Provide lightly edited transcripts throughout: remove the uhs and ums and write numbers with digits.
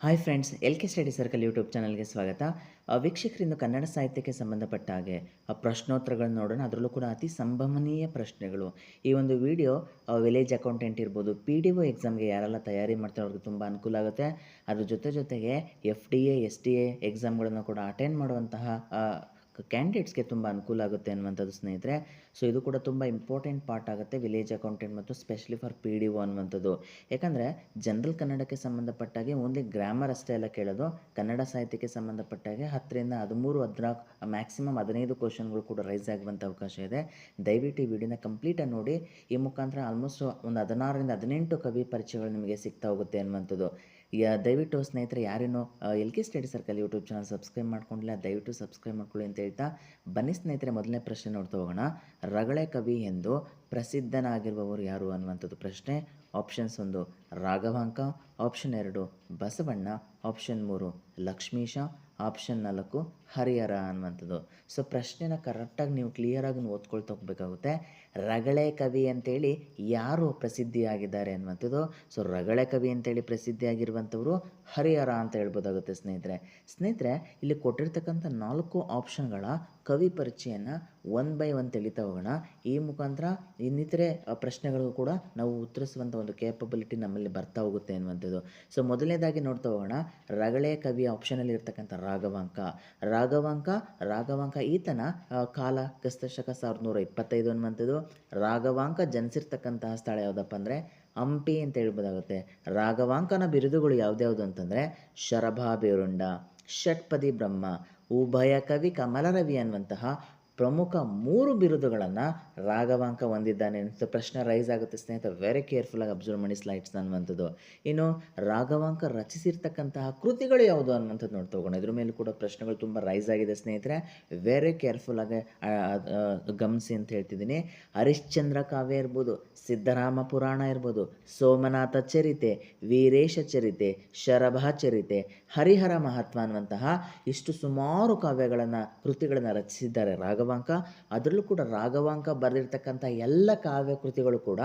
Hi friends, L K study circle YouTube ಚಾನಲ್ಗೆ ಸ್ವಾಗತ. ವೀಕ್ಷಕರಿಂದ ಕನ್ನಡ ಸಾಹಿತ್ಯಕ್ಕೆ ಸಂಬಂಧಪಟ್ಟ ಹಾಗೆ ಪ್ರಶ್ನೋತ್ತರಗಳನ್ನ ನೋಡೋಣ. ಅದರಲ್ಲೂ ಕೂಡ ಅತಿ ಸಂಭವನೀಯ ಪ್ರಶ್ನೆಗಳು. ಈ ಒಂದು ವಿಡಿಯೋ ವಿಲೇಜ್ ಅಕೌಂಟೆಂಟ್ ಇರ್ಬೋದು, ಪಿ ಡಿ ಒ ಎಕ್ಸಾಮ್ಗೆ ಯಾರೆಲ್ಲ ತಯಾರಿ ಮಾಡ್ತಾರೆ ಅವ್ರಿಗೆ ತುಂಬ ಅನುಕೂಲ ಆಗುತ್ತೆ. ಅದ್ರ ಜೊತೆಗೆ F D A S D A ಎಕ್ಸಾಮ್ಗಳನ್ನು ಕೂಡ ಅಟೆಂಡ್ ಮಾಡುವಂತಹ ಕ್ಯಾಂಡಿಡೇಟ್ಸ್ಗೆ ತುಂಬ ಅನುಕೂಲ ಆಗುತ್ತೆ ಅನ್ನುವಂಥದ್ದು ಸ್ನೇಹಿತರೆ. ಸೊ ಇದು ಕೂಡ ತುಂಬ ಇಂಪಾರ್ಟೆಂಟ್ ಪಾರ್ಟ್ ಆಗುತ್ತೆ, ವಿಲೇಜ್ ಅಕೌಂಟೆಂಟ್ ಮತ್ತು specially for P D O ಅನ್ನುವಂಥದ್ದು. ಯಾಕಂದರೆ ಜನರಲ್ ಕನ್ನಡಕ್ಕೆ ಸಂಬಂಧಪಟ್ಟಾಗೆ ಓನ್ಲಿ ಗ್ರಾಮರ್ ಅಷ್ಟೇ ಎಲ್ಲ ಕೇಳೋದು. ಕನ್ನಡ ಸಾಹಿತ್ಯಕ್ಕೆ ಸಂಬಂಧಪಟ್ಟಾಗೆ 10ರಿಂದ 13, 14, ಮ್ಯಾಕ್ಸಿಮಮ್ 15 ಕ್ವಶನ್ಗಳು ಕೂಡ ರೈಸ್ ಆಗುವಂಥ ಅವಕಾಶ ಇದೆ. ದಯವಿಟ್ಟು ಈ ವಿಡಿಯೋನ ಕಂಪ್ಲೀಟಾಗಿ ನೋಡಿ. ಈ ಮುಖಾಂತರ ಆಲ್ಮೋಸ್ಟ್ ಒಂದು 16ರಿಂದ 18 ಕವಿ ಪರಿಚಯಗಳು ನಿಮಗೆ ಸಿಗ್ತಾ ಹೋಗುತ್ತೆ ಅನ್ನುವಂಥದ್ದು. ದಯವಿಟ್ಟು ಸ್ನೇಹಿತರೆ, ಯಾರೇನೋ L K study circle YouTube channel subscribe ಮಾಡ್ಕೊಂಡಿಲ್ಲ, ದಯವಿಟ್ಟು ಸಬ್ಸ್ಕ್ರೈಬ್ ಮಾಡ್ಕೊಳ್ಳಿ ಅಂತ ಹೇಳ್ತಾ ಬನ್ನಿ ಸ್ನೇಹಿತರೆ, ಮೊದಲನೇ ಪ್ರಶ್ನೆ ನೋಡ್ತಾ ಹೋಗೋಣ. ರಗಳೆ ಕವಿ ಎಂದು ಪ್ರಸಿದ್ಧನಾಗಿರುವವರು ಯಾರು ಅನ್ನುವಂಥದ್ದು ಪ್ರಶ್ನೆ. Options 1 Raghavanka, option 2 Basavanna, option 3 Lakshmisha, option 4 Harihara ಅನ್ನುವಂಥದ್ದು. ಸೊ ಪ್ರಶ್ನೆನ ಕರೆಕ್ಟಾಗಿ ನೀವು ಕ್ಲಿಯರಾಗಿ ಓದ್ಕೊಳ್ತಾ ಹೋಗಬೇಕಾಗುತ್ತೆ. ರಗಳೆ ಕವಿ ಅಂತೇಳಿ ಯಾರು ಪ್ರಸಿದ್ಧಿಯಾಗಿದ್ದಾರೆ ಅನ್ನುವಂಥದ್ದು. ಸೊ ರಗಳೆ ಕವಿ ಅಂತೇಳಿ ಪ್ರಸಿದ್ಧಿಯಾಗಿರುವಂಥವರು ಹರಿಹರ ಅಂತ ಹೇಳ್ಬೋದಾಗುತ್ತೆ ಸ್ನೇಹಿತರೆ, ಇಲ್ಲಿ ಕೊಟ್ಟಿರ್ತಕ್ಕಂಥ 4 ಆಪ್ಷನ್ಗಳ ಕವಿ ಪರಿಚಯನ ಒನ್ ಬೈ ಒನ್ ತಿಳಿತಾ ಹೋಗೋಣ. ಈ ಮುಖಾಂತರ ಇನ್ನಿತರೆ ಪ್ರಶ್ನೆಗಳಿಗೂ ಕೂಡ ನಾವು ಉತ್ತರಿಸುವಂಥ ಒಂದು ಕೇಪಬಿಲಿಟಿ ನಮ್ಮಲ್ಲಿ ಬರ್ತಾ ಹೋಗುತ್ತೆ ಅನ್ನುವಂಥದ್ದು. ಸೊ ಮೊದಲನೇದಾಗಿ ನೋಡ್ತಾ ಹೋಗೋಣ. ರಗಳೆ ಕವಿ ಆಪ್ಷನಲ್ಲಿ ಇರ್ತಕ್ಕಂಥ ರಾಘವಾಂಕ ಈತನ ಕಾಲ ಕ್ರಿಸ್ತಶಕ 1125 ಅನ್ನುವಂಥದ್ದು. ರಾಘವಾಂಕ ಜನಿಸಿರ್ತಕ್ಕಂತಹ ಸ್ಥಳ ಯಾವುದಪ್ಪ ಅಂದರೆ ಹಂಪಿ ಅಂತ ಹೇಳ್ಬೋದಾಗುತ್ತೆ. ರಾಘವಾಂಕನ ಬಿರುದುಗಳು ಯಾವ್ದ್ಯಾವುದು ಅಂತಂದರೆ ಶರಭಾಬೇರುಂಡ, ಷಟ್ಪದಿ ಬ್ರಹ್ಮ, ಉಭಯ ಕವಿ ಕಮಲರವಿ ಅನ್ನುವಂತಹ ಪ್ರಮುಖ 3 ಬಿರುದುಗಳನ್ನು ರಾಘವಾಂಕ ಹೊಂದಿದ್ದಾನೆ ಅಂತ ಪ್ರಶ್ನೆ ರೈಸ್ ಆಗುತ್ತೆ ಸ್ನೇಹಿತರೆ. ವೆರಿ ಕೇರ್ಫುಲ್ಲಾಗಿ ಅಬ್ಸರ್ವ್ ಮಾಡಿ ಸ್ಲೈಡ್ಸ್ ಅನ್ನುವಂಥದ್ದು. ಇನ್ನು ರಾಘವಾಂಕ ರಚಿಸಿರ್ತಕ್ಕಂತಹ ಕೃತಿಗಳು ಯಾವುದು ಅನ್ನುವಂಥದ್ದು ನೋಡ್ತಾ ಹೋಗೋಣ. ಇದ್ರ ಮೇಲೂ ಕೂಡ ಪ್ರಶ್ನೆಗಳು ತುಂಬ ರೈಸ್ ಆಗಿದೆ ಸ್ನೇಹಿತರೆ, ವೆರಿ ಕೇರ್ಫುಲ್ಲಾಗಿ ಗಮನಿಸಿ ಅಂತ ಹೇಳ್ತಿದ್ದೀನಿ. ಹರಿಶ್ಚಂದ್ರ ಕಾವ್ಯ ಇರ್ಬೋದು, ಸಿದ್ಧರಾಮ ಪುರಾಣ ಇರ್ಬೋದು, ಸೋಮನಾಥ ಚರಿತೆ, ವೀರೇಶ ಚರಿತೆ, ಶರಭ ಚರಿತೆ, ಹರಿಹರ ಮಹತ್ವ ಅನ್ನುವಂತಹ ಇಷ್ಟು ಸುಮಾರು ಕೃತಿಗಳನ್ನು ರಚಿಸಿದ್ದಾರೆ ರಾಘವಾಂಕ. ಅದರಲ್ಲೂ ಕೂಡ ರಾಘವಾಂಕ ಬರೆದಿರ್ತಕ್ಕಂಥ ಎಲ್ಲ ಕಾವ್ಯ ಕೃತಿಗಳು ಕೂಡ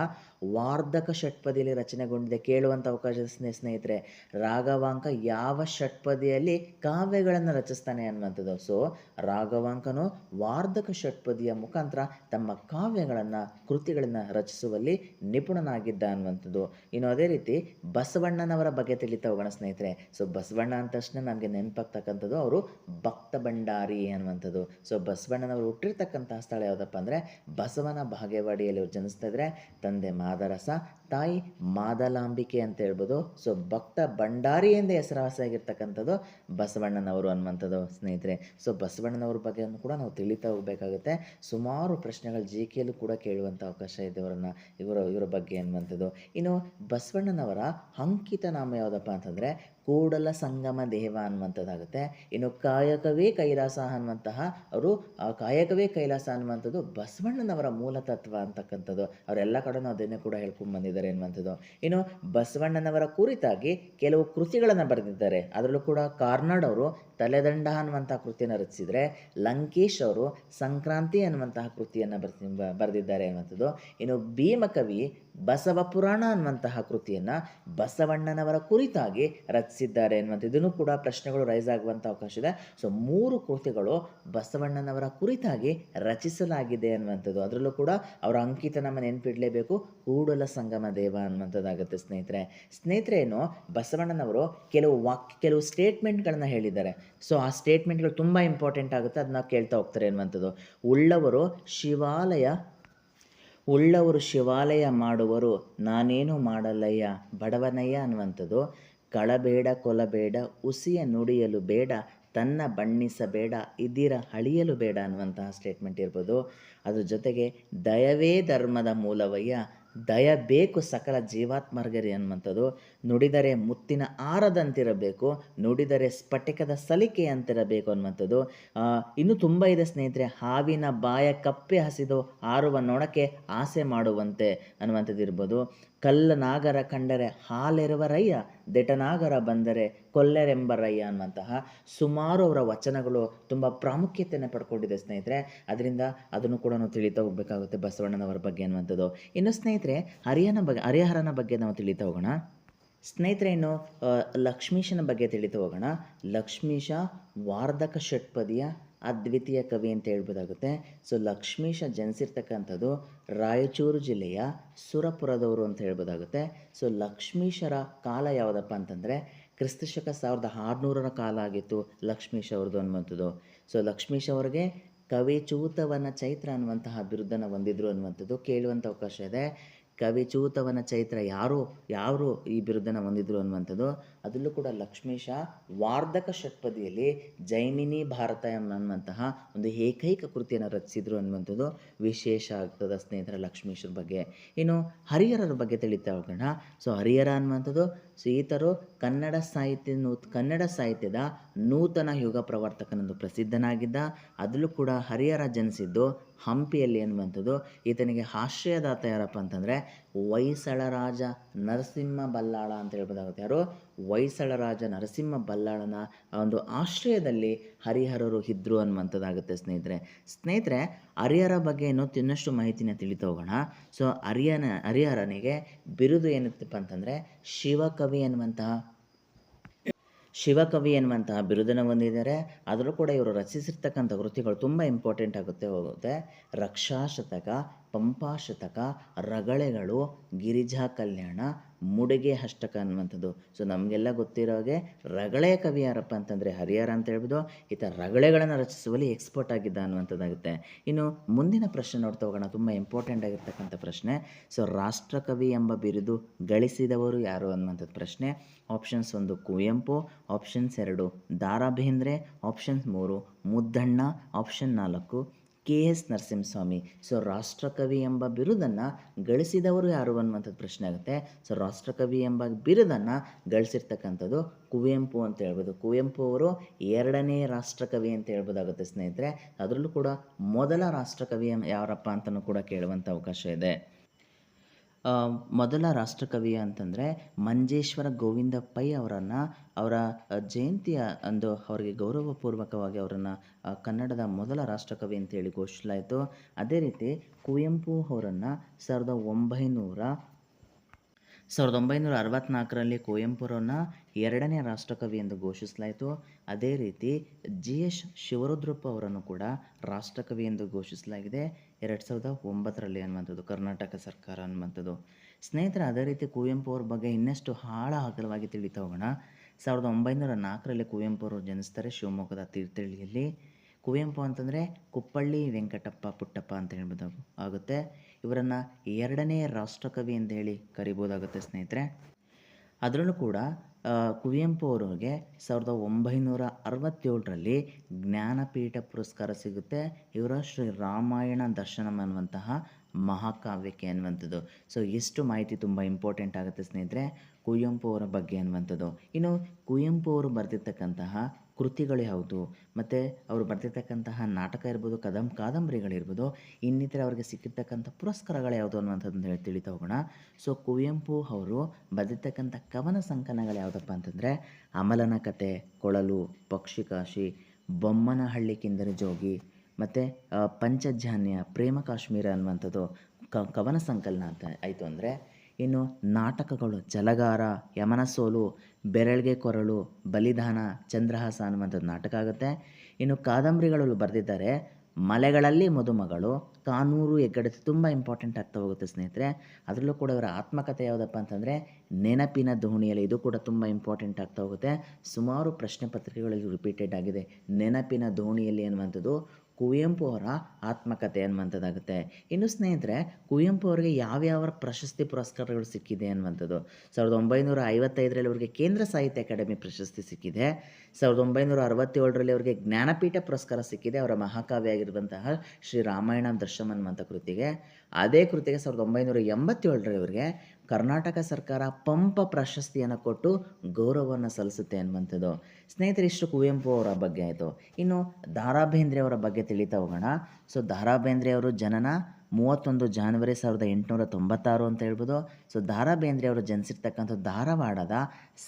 ವಾರ್ಧಕ ಷಟ್ಪದಿಯಲ್ಲಿ ರಚನೆಗೊಂಡಿದೆ. ಕೇಳುವಂಥ ಅವಕಾಶ ಸ್ನೇಹಿತರೆ, ರಾಘವಾಂಕ ಯಾವ ಷಟ್ಪದಿಯಲ್ಲಿ ಕಾವ್ಯಗಳನ್ನು ರಚಿಸ್ತಾನೆ ಅನ್ನುವಂಥದ್ದು. ಸೊ ರಾಘವಾಂಕನು ವಾರ್ಧಕ ಷಟ್ಪದಿಯ ಮುಖಾಂತರ ತಮ್ಮ ಕೃತಿಗಳನ್ನು ರಚಿಸುವಲ್ಲಿ ನಿಪುಣನಾಗಿದ್ದ ಅನ್ನುವಂಥದ್ದು. ಇನ್ನು ಅದೇ ರೀತಿ ಬಸವಣ್ಣನವರ ಬಗ್ಗೆ ತಿಳಿತಾ ಹೋಗೋಣ ಸ್ನೇಹಿತರೆ. ಸೊ ಬಸವಣ್ಣ ಅಂದ ತಕ್ಷಣ ನಮಗೆ ನೆನಪಾಗ್ತಕ್ಕಂಥದ್ದು ಅವರು ಭಕ್ತ ಭಂಡಾರಿ ಅನ್ನುವಂಥದ್ದು. ಸೊ ಬಸವಣ್ಣನವರು ಹುಟ್ಟಿರ್ತಕ್ಕಂತಹ ಸ್ಥಳ ಯಾವುದಪ್ಪ ಅಂದರೆ ಬಸವನ ಬಾಗೇವಾಡಿಯಲ್ಲಿ ಅವರು ಜನಿಸ್ತಾ ಇದ್ರೆ. ತಂದೆ ಮಾದರಸ, ತಾಯಿ ಮಾದಲಾಂಬಿಕೆ ಅಂತ ಹೇಳ್ಬೋದು. ಸೊ ಭಕ್ತ ಭಂಡಾರಿ ಎಂದೇ ಹೆಸರುವಾಸಿಯಾಗಿರ್ತಕ್ಕಂಥದ್ದು ಬಸವಣ್ಣನವರು ಅನ್ನುವಂಥದ್ದು ಸ್ನೇಹಿತರೆ. ಸೊ ಬಸವಣ್ಣನವ್ರ ಬಗ್ಗೆ ಕೂಡ ನಾವು ತಿಳಿತಾ ಹೋಗಬೇಕಾಗುತ್ತೆ. ಸುಮಾರು ಪ್ರಶ್ನೆಗಳು ಜಿ ಕೆಯಲ್ಲೂ ಕೂಡ ಕೇಳುವಂಥ ಅವಕಾಶ ಇದೆ ಇವರ ಬಗ್ಗೆ ಅನ್ನುವಂಥದ್ದು. ಇನ್ನು ಬಸವಣ್ಣನವರ ಅಂಕಿತ ನಾಮ ಯಾವುದಪ್ಪ ಅಂತಂದರೆ ಕೂಡಲ ಸಂಗಮ ದೇವ ಅನ್ನುವಂಥದ್ದಾಗುತ್ತೆ. ಇನ್ನು ಕಾಯಕವೇ ಕೈಲಾಸ ಅನ್ನುವಂತಹ ಕಾಯಕವೇ ಕೈಲಾಸ ಅನ್ನುವಂಥದ್ದು ಬಸವಣ್ಣನವರ ಮೂಲ ತತ್ವ ಅಂತಕ್ಕಂಥದ್ದು. ಅವರೆಲ್ಲ ಕಡೆನೂ ಅದನ್ನೇ ಕೂಡ ಹೇಳ್ಕೊಂಡು ಬಂದಿದ್ದಾರೆ ಅನ್ನುವಂಥದ್ದು. ಇನ್ನು ಬಸವಣ್ಣನವರ ಕುರಿತಾಗಿ ಕೆಲವು ಕೃತಿಗಳನ್ನು ಬರೆದಿದ್ದಾರೆ. ಅದರಲ್ಲೂ ಕೂಡ ಕಾರ್ನಾಡ್ ಅವರು ತಲೆದಂಡ ಅನ್ನುವಂತಹ ಕೃತಿಯನ್ನು ರಚಿಸಿದರೆ, ಲಂಕೇಶ್ ಅವರು ಸಂಕ್ರಾಂತಿ ಅನ್ನುವಂತಹ ಕೃತಿಯನ್ನು ಬರೆದಿದ್ದಾರೆ ಅನ್ನುವಂಥದ್ದು. ಇನ್ನು ಭೀಮಕವಿ ಬಸವ ಪುರಾಣ ಅನ್ನುವಂತಹ ಕೃತಿಯನ್ನು ಬಸವಣ್ಣನವರ ಕುರಿತಾಗಿ ರಚಿಸಿದ್ದಾರೆ ಅನ್ನುವಂಥದ್ದು. ಇದನ್ನು ಕೂಡ ಪ್ರಶ್ನೆಗಳು ರೈಸ್ ಆಗುವಂಥ ಅವಕಾಶ ಇದೆ. ಸೊ 3 ಕೃತಿಗಳು ಬಸವಣ್ಣನವರ ಕುರಿತಾಗಿ ರಚಿಸಲಾಗಿದೆ ಅನ್ನುವಂಥದ್ದು. ಅದರಲ್ಲೂ ಕೂಡ ಅವರ ಅಂಕಿತ ನಮ್ಮ ನೆನಪಿಡಲೇಬೇಕು, ಕೂಡಲ ಸಂಗಮ ದೇವ ಅನ್ನುವಂಥದ್ದಾಗುತ್ತೆ ಸ್ನೇಹಿತರೆ ಏನು ಬಸವಣ್ಣನವರು ಕೆಲವು ಸ್ಟೇಟ್ಮೆಂಟ್ಗಳನ್ನ ಹೇಳಿದ್ದಾರೆ. ಸೊ ಆ ಸ್ಟೇಟ್ಮೆಂಟ್ಗಳು ತುಂಬ ಇಂಪಾರ್ಟೆಂಟ್ ಆಗುತ್ತೆ, ಅದನ್ನ ಕೇಳ್ತಾ ಹೋಗ್ತಾರೆ ಅನ್ನುವಂಥದ್ದು. ಉಳ್ಳವರು ಶಿವಾಲಯ ಮಾಡುವರು, ನಾನೇನು ಮಾಡಲ್ಲಯ್ಯ ಬಡವನಯ್ಯ ಅನ್ನುವಂಥದ್ದು. ಕಳಬೇಡ ಕೊಲಬೇಡ, ಉಸಿಯ ನುಡಿಯಲು ಬೇಡ, ತನ್ನ ಬಣ್ಣಿಸಬೇಡ, ಇದಿರ ಅಳಿಯಲು ಬೇಡ ಅನ್ನುವಂತಹ ಸ್ಟೇಟ್ಮೆಂಟ್ ಇರ್ಬೋದು. ಅದ್ರ ಜೊತೆಗೆ ದಯವೇ ಧರ್ಮದ ಮೂಲವಯ್ಯ, ದಯ ಬೇಕು ಸಕಲ ಜೀವಾತ್ಮರ್ಗರಿ ಅನ್ನುವಂಥದ್ದು. ನುಡಿದರೆ ಮುತ್ತಿನ ಆರದಂತಿರಬೇಕು, ನುಡಿದರೆ ಸ್ಫಟಿಕದ ಸಲಿಕೆ ಅಂತಿರಬೇಕು ಅನ್ನುವಂಥದ್ದು. ಇನ್ನೂ ತುಂಬ ಇದೆ ಸ್ನೇಹಿತರೆ. ಹಾವಿನ ಬಾಯ ಕಪ್ಪೆ ಹಸಿದು ಆರುವ ನೊಣಕ್ಕೆ ಆಸೆ ಮಾಡುವಂತೆ ಅನ್ನುವಂಥದ್ದು ಇರ್ಬೋದು. ಕಲ್ಲನಾಗರ ಕಂಡರೆ ಹಾಲೆರುವರಯ್ಯ, ದೆಟನಾಗರ ಬಂದರೆ ಕೊಲ್ಲೆರೆಂಬರಯ್ಯ ಅನ್ನುವಂತಹ ಸುಮಾರು ಅವರ ವಚನಗಳು ತುಂಬ ಪ್ರಾಮುಖ್ಯತೆಯನ್ನು ಪಡ್ಕೊಂಡಿದೆ ಸ್ನೇಹಿತರೆ. ಅದರಿಂದ ಅದನ್ನು ಕೂಡ ನಾವು ತಿಳಿತಾ ಹೋಗಬೇಕಾಗುತ್ತೆ ಬಸವಣ್ಣನವರ ಬಗ್ಗೆ ಅನ್ನುವಂಥದ್ದು. ಇನ್ನು ಸ್ನೇಹಿತರೆ ಹರಿಹರನ ಬಗ್ಗೆ ನಾವು ತಿಳಿತಾ ಹೋಗೋಣ. ಸ್ನೇಹಿತರೆ ಇನ್ನು ಲಕ್ಷ್ಮೀಶನ ಬಗ್ಗೆ ತಿಳಿದು ಹೋಗೋಣ. ಲಕ್ಷ್ಮೀಶ ವಾರ್ಧಕ ಷಟ್ಪದಿಯ ಅದ್ವಿತೀಯ ಕವಿ ಅಂತ ಹೇಳ್ಬೋದಾಗುತ್ತೆ. ಸೊ ಲಕ್ಷ್ಮೀಶ ಜನಿಸಿರ್ತಕ್ಕಂಥದ್ದು ರಾಯಚೂರು ಜಿಲ್ಲೆಯ ಸುರಪುರದವರು ಅಂತ ಹೇಳ್ಬೋದಾಗುತ್ತೆ. ಸೊ ಲಕ್ಷ್ಮೀಶರ ಕಾಲ ಯಾವುದಪ್ಪ ಅಂತಂದರೆ ಕ್ರಿಸ್ತಶಕ 1600ರ ಕಾಲ ಆಗಿತ್ತು ಲಕ್ಷ್ಮೀಶ ಅವ್ರದ್ದು ಅನ್ನುವಂಥದ್ದು. ಸೊ ಲಕ್ಷ್ಮೀಶ ಅವರಿಗೆ ಕವಿಚೂತವನ ಚೈತ್ರ ಅನ್ನುವಂತಹ ಬಿರುದನ್ನು ಹೊಂದಿದ್ರು ಅನ್ನುವಂಥದ್ದು ಕೇಳುವಂಥ ಅವಕಾಶ ಇದೆ. ಕವಿಚೂತವನ ಚೈತ್ರ ಯಾರು ಈ ಬಿರುದನ್ನು ಹೊಂದಿದ್ರು ಅನ್ನುವಂಥದ್ದು, ಅದರಲ್ಲೂ ಕೂಡ ಲಕ್ಷ್ಮೀಶ ವಾರ್ಧಕ ಷಟ್ಪದಿಯಲ್ಲಿ ಜೈಮಿನಿ ಭಾರತ ಅನ್ನುವಂತಹ ಒಂದು ಏಕೈಕ ಕೃತಿಯನ್ನು ರಚಿಸಿದ್ರು ಅನ್ನುವಂಥದ್ದು ವಿಶೇಷ ಆಗ್ತದೆ ಸ್ನೇಹಿತರ ಲಕ್ಷ್ಮೀಶರ ಬಗ್ಗೆ. ಇನ್ನು ಹರಿಹರರ ಬಗ್ಗೆ ತಿಳಿತಾ ಹೋಗೋಣ. ಸೊ ಹರಿಹರ ಅನ್ನುವಂಥದ್ದು ಈತರು ಕನ್ನಡ ಸಾಹಿತ್ಯದ ನೂತನ ಯುಗ ಪ್ರವರ್ತಕನೆಂದು ಪ್ರಸಿದ್ಧನಾಗಿದ್ದ. ಅದರಲ್ಲೂ ಕೂಡ ಹರಿಹರ ಜನಿಸಿದ್ದು ಹಂಪಿಯಲ್ಲಿ ಅನ್ನುವಂಥದ್ದು. ಈತನಿಗೆ ಆಶ್ರಯದಾತ ಯಾರಪ್ಪ ಅಂತಂದರೆ ಹೊಯ್ಸಳ ರಾಜ ನರಸಿಂಹ ಬಲ್ಲಾಳ ಅಂತ ಹೇಳ್ಬೋದಾಗುತ್ತೆ. ಯಾರು? ಹೊಯ್ಸಳ ರಾಜ ನರಸಿಂಹ ಬಲ್ಲಾಳನ ಒಂದು ಆಶ್ರಯದಲ್ಲಿ ಹರಿಹರರು ಇದ್ದರು ಅನ್ನುವಂಥದ್ದಾಗುತ್ತೆ ಸ್ನೇಹಿತರೆ ಹರಿಹರ ಬಗ್ಗೆ ಇನ್ನಷ್ಟು ಮಾಹಿತಿನ ತಿಳಿತಾ ಹೋಗೋಣ. ಸೊ ಹರಿಹರನಿಗೆ ಬಿರುದು ಏನಿತ್ತಪ್ಪ ಅಂತಂದರೆ ಶಿವಕವಿ ಎನ್ನುವಂತಹ ಬಿರುದನ್ನು ಹೊಂದಿದ್ದಾರೆ. ಅದರಲ್ಲೂ ಕೂಡ ಇವರು ರಚಿಸಿರ್ತಕ್ಕಂಥ ಕೃತಿಗಳು ತುಂಬ ಇಂಪಾರ್ಟೆಂಟ್ ಹೋಗುತ್ತೆ. ರಕ್ಷಾಶತಕ, ಪಂಪಾಶತಕ, ರಗಳೆಗಳು, ಗಿರಿಜಾ ಕಲ್ಯಾಣ, ಮುಡಿಗೆ ಅಷ್ಟಕ ಅನ್ನುವಂಥದ್ದು. ಸೊ ನಮಗೆಲ್ಲ ಗೊತ್ತಿರೋ ಹಾಗೆ ರಗಳೆ ಕವಿ ಯಾರಪ್ಪ ಅಂತಂದರೆ ಹರಿಹರ ಅಂತ ಹೇಳ್ಬೋದು. ಈತ ರಗಳೆಗಳನ್ನು ರಚಿಸುವಲ್ಲಿ ಎಕ್ಸ್ಪರ್ಟ್ ಆಗಿದ್ದ ಅನ್ನುವಂಥದ್ದಾಗುತ್ತೆ. ಇನ್ನು ಮುಂದಿನ ಪ್ರಶ್ನೆ ನೋಡ್ತಾ ಹೋಗೋಣ, ತುಂಬ ಇಂಪಾರ್ಟೆಂಟ್ ಆಗಿರ್ತಕ್ಕಂಥ ಪ್ರಶ್ನೆ. ಸೊ ರಾಷ್ಟ್ರಕವಿ ಎಂಬ ಬಿರುದು ಗಳಿಸಿದವರು ಯಾರು ಅನ್ನುವಂಥದ್ದು ಪ್ರಶ್ನೆ. Options 1 Kuvempu, options 2 Da Ra Bendre, options 3 Muddanna, option 4 KS Narasimhaswamy. So ರಾಷ್ಟ್ರಕವಿ ಎಂಬ ಬಿರುದನ್ನು ಗಳಿಸಿದವರು ಯಾರು ಅನ್ನುವಂಥದ್ದು ಪ್ರಶ್ನೆ ಆಗುತ್ತೆ. ಸೊ ರಾಷ್ಟ್ರಕವಿ ಎಂಬ ಬಿರುದನ್ನು ಗಳಿಸಿರ್ತಕ್ಕಂಥದ್ದು ಕುವೆಂಪು ಅಂತ ಹೇಳ್ಬೋದು. ಕುವೆಂಪು ಅವರು 2ನೇ ರಾಷ್ಟ್ರಕವಿ ಅಂತ ಹೇಳ್ಬೋದಾಗುತ್ತೆ ಸ್ನೇಹಿತರೆ. ಅದರಲ್ಲೂ ಕೂಡ ಮೊದಲ ರಾಷ್ಟ್ರಕವಿ ಯಾರಪ್ಪ ಅಂತಲೂ ಕೂಡ ಕೇಳುವಂಥ ಅವಕಾಶ ಇದೆ. ಮೊದಲ ರಾಷ್ಟ್ರಕವಿ ಅಂತಂದರೆ ಮಂಜೇಶ್ವರ ಗೋವಿಂದ ಪೈ ಅವರ ಜಯಂತಿಯ ಅಂದು ಅವರಿಗೆ ಗೌರವಪೂರ್ವಕವಾಗಿ ಅವರನ್ನು ಕನ್ನಡದ ಮೊದಲ ರಾಷ್ಟ್ರಕವಿ ಅಂತೇಳಿ ಘೋಷಿಸಲಾಯಿತು. ಅದೇ ರೀತಿ ಕುವೆಂಪು ಅವರನ್ನು 1964ರಲ್ಲಿ ಕುವೆಂಪುರನ್ನು 2ನೇ ರಾಷ್ಟ್ರಕವಿ ಎಂದು ಘೋಷಿಸಲಾಯಿತು. ಅದೇ ರೀತಿ GS ಶಿವರುದ್ರಪ್ಪ ಅವರನ್ನು ಕೂಡ ರಾಷ್ಟ್ರಕವಿ ಎಂದು ಘೋಷಿಸಲಾಗಿದೆ 2009ರಲ್ಲಿ ಅನ್ನುವಂಥದ್ದು ಕರ್ನಾಟಕ ಸರ್ಕಾರ ಅನ್ನುವಂಥದ್ದು. ಸ್ನೇಹಿತರೆ ಅದೇ ರೀತಿ ಕುವೆಂಪು ಅವ್ರ ಬಗ್ಗೆ ಇನ್ನಷ್ಟು ಅಗಲವಾಗಿ ತಿಳಿತಾ ಹೋಗೋಣ. 1904ರಲ್ಲಿ ಕುವೆಂಪು ಅವರು ಜನಿಸ್ತಾರೆ ಶಿವಮೊಗ್ಗದ ತೀರ್ಥಹಳ್ಳಿಯಲ್ಲಿ. ಕುವೆಂಪು ಅಂತಂದರೆ ಕುಪ್ಪಳ್ಳಿ ವೆಂಕಟಪ್ಪ ಪುಟ್ಟಪ್ಪ ಅಂತ ಹೇಳ್ಬೋದು ಆಗುತ್ತೆ. ಇವರನ್ನು 2ನೇ ರಾಷ್ಟ್ರಕವಿ ಅಂತ ಹೇಳಿ ಕರಿಬೋದಾಗುತ್ತೆ ಸ್ನೇಹಿತರೆ. ಅದರಲ್ಲೂ ಕೂಡ ಕುವೆಂಪು ಅವರಿಗೆ 1967ರಲ್ಲಿ ಜ್ಞಾನಪೀಠ ಪುರಸ್ಕಾರ ಸಿಗುತ್ತೆ. ಇವರ ಶ್ರೀ ರಾಮಾಯಣ ದರ್ಶನಂ ಅನ್ನುವಂತಹ ಮಹಾಕಾವ್ಯಕ್ಕೆ ಅನ್ನುವಂಥದ್ದು. ಸೊ ಎಷ್ಟು ಮಾಹಿತಿ ತುಂಬ ಇಂಪಾರ್ಟೆಂಟ್ ಆಗುತ್ತೆ ಸ್ನೇಹಿತರೆ ಕುವೆಂಪು ಅವರ ಬಗ್ಗೆ ಅನ್ನುವಂಥದ್ದು. ಇನ್ನು ಕುವೆಂಪು ಅವರು ಬರೆದಿರ್ತಕ್ಕಂತಹ ಕೃತಿಗಳು ಯಾವುದು, ಮತ್ತು ಅವರು ಬರೆದಿರ್ತಕ್ಕಂತಹ ನಾಟಕ ಇರ್ಬೋದು, ಕಾದಂಬರಿಗಳಿರ್ಬೋದು, ಇನ್ನಿತರ ಅವರಿಗೆ ಸಿಕ್ಕಿರ್ತಕ್ಕಂಥ ಪುರಸ್ಕಾರಗಳು ಯಾವುದು ಅನ್ನುವಂಥದ್ದನ್ನು ಹೇಳಿ ತಿಳಿತಾ ಹೋಗೋಣ. ಸೊ ಕುವೆಂಪು ಅವರು ಬರೆದಿರ್ತಕ್ಕಂಥ ಕವನ ಸಂಕಲನಗಳು ಯಾವುದಪ್ಪ ಅಂತಂದರೆ ಅಮಲನ ಕತೆ, ಕೊಳಲು, ಪಕ್ಷಿಕಾಶಿ, ಬೊಮ್ಮನಹಳ್ಳಿ ಕಿಂದರಿ ಜೋಗಿ, ಮತ್ತು ಪಂಚಜನ್ಯ, ಪ್ರೇಮ ಕಾಶ್ಮೀರ ಅನ್ನುವಂಥದ್ದು ಕವನ ಸಂಕಲನ ಅಂತ ಆಯಿತು. ಅಂದರೆ ಇನ್ನು ನಾಟಕಗಳು ಜಲಗಾರ, ಯಮನ ಸೋಲು, ಬೆರಳ್ಗೆ ಕೊರಳು, ಬಲಿದಾನ, ಚಂದ್ರಹಾಸ ಅನ್ನುವಂಥದ್ದು ನಾಟಕ ಆಗುತ್ತೆ. ಇನ್ನು ಕಾದಂಬರಿಗಳು ಬರೆದಿದ್ದಾರೆ ಮಲೆಗಳಲ್ಲಿ ಮದುಮಗಳು, ಕಾನೂರು ಹೆಗ್ಗಡತಿ, ತುಂಬ ಇಂಪಾರ್ಟೆಂಟ್ ಆಗ್ತಾ ಹೋಗುತ್ತೆ ಸ್ನೇಹಿತರೆ. ಅದರಲ್ಲೂ ಕೂಡ ಇವರ ಆತ್ಮಕಥೆ ಯಾವುದಪ್ಪ ಅಂತಂದರೆ ನೆನಪಿನ ದೋಣಿಯಲ್ಲಿ, ಇದು ಕೂಡ ತುಂಬ ಇಂಪಾರ್ಟೆಂಟ್ ಆಗ್ತಾ ಹೋಗುತ್ತೆ. ಸುಮಾರು ಪ್ರಶ್ನೆ ಪತ್ರಿಕೆಗಳಲ್ಲಿ ರಿಪೀಟೆಡ್ ಆಗಿದೆ. ನೆನಪಿನ ದೋಣಿಯಲ್ಲಿ ಅನ್ನುವಂಥದ್ದು ಕುವೆಂಪು ಅವರ ಆತ್ಮಕಥೆ ಅನ್ನುವಂಥದ್ದಾಗುತ್ತೆ. ಇನ್ನು ಸ್ನೇಹಿತರೆ ಕುವೆಂಪು ಅವರಿಗೆ ಯಾವ್ಯಾವ ಪ್ರಶಸ್ತಿ ಪುರಸ್ಕಾರಗಳು ಸಿಕ್ಕಿದೆ ಅನ್ನುವಂಥದ್ದು 1955ರಲ್ಲಿ ಅವರಿಗೆ ಕೇಂದ್ರ ಸಾಹಿತ್ಯ ಅಕಾಡೆಮಿ ಪ್ರಶಸ್ತಿ ಸಿಕ್ಕಿದೆ. 1967ರಲ್ಲಿ ಅವರಿಗೆ ಜ್ಞಾನಪೀಠ ಪುರಸ್ಕಾರ ಸಿಕ್ಕಿದೆ ಅವರ ಮಹಾಕಾವ್ಯ ಆಗಿರುವಂತಹ ಶ್ರೀ ರಾಮಾಯಣ ದರ್ಶನಂ ಅನ್ನುವಂಥ ಕೃತಿಗೆ. ಅದೇ ಕೃತಿಗೆ 1987ರಲ್ಲಿ ಅವರಿಗೆ ಕರ್ನಾಟಕ ಸರ್ಕಾರ ಪಂಪ ಪ್ರಶಸ್ತಿಯನ್ನು ಕೊಟ್ಟು ಗೌರವವನ್ನು ಸಲ್ಲಿಸುತ್ತೆ ಅನ್ನುವಂಥದ್ದು. ಸ್ನೇಹಿತರೆ ಇಷ್ಟು ಕುವೆಂಪು ಅವರ ಬಗ್ಗೆ ಆಯಿತು. ಇನ್ನು ದ ರಾ ಬೇಂದ್ರೆ ಅವರ ಬಗ್ಗೆ ತಿಳಿತಾ ಹೋಗೋಣ. ಸೊ ದ ರಾ ಬೇಂದ್ರೆ ಅವರು ಜನನ 31 ಜಾನ್ವರಿ 1896 ಅಂತ ಹೇಳ್ಬೋದು. ಸೊ ದ ರಾ ಬೇಂದ್ರೆ ಅವರು ಜನಿಸಿರ್ತಕ್ಕಂಥ ಧಾರವಾಡದ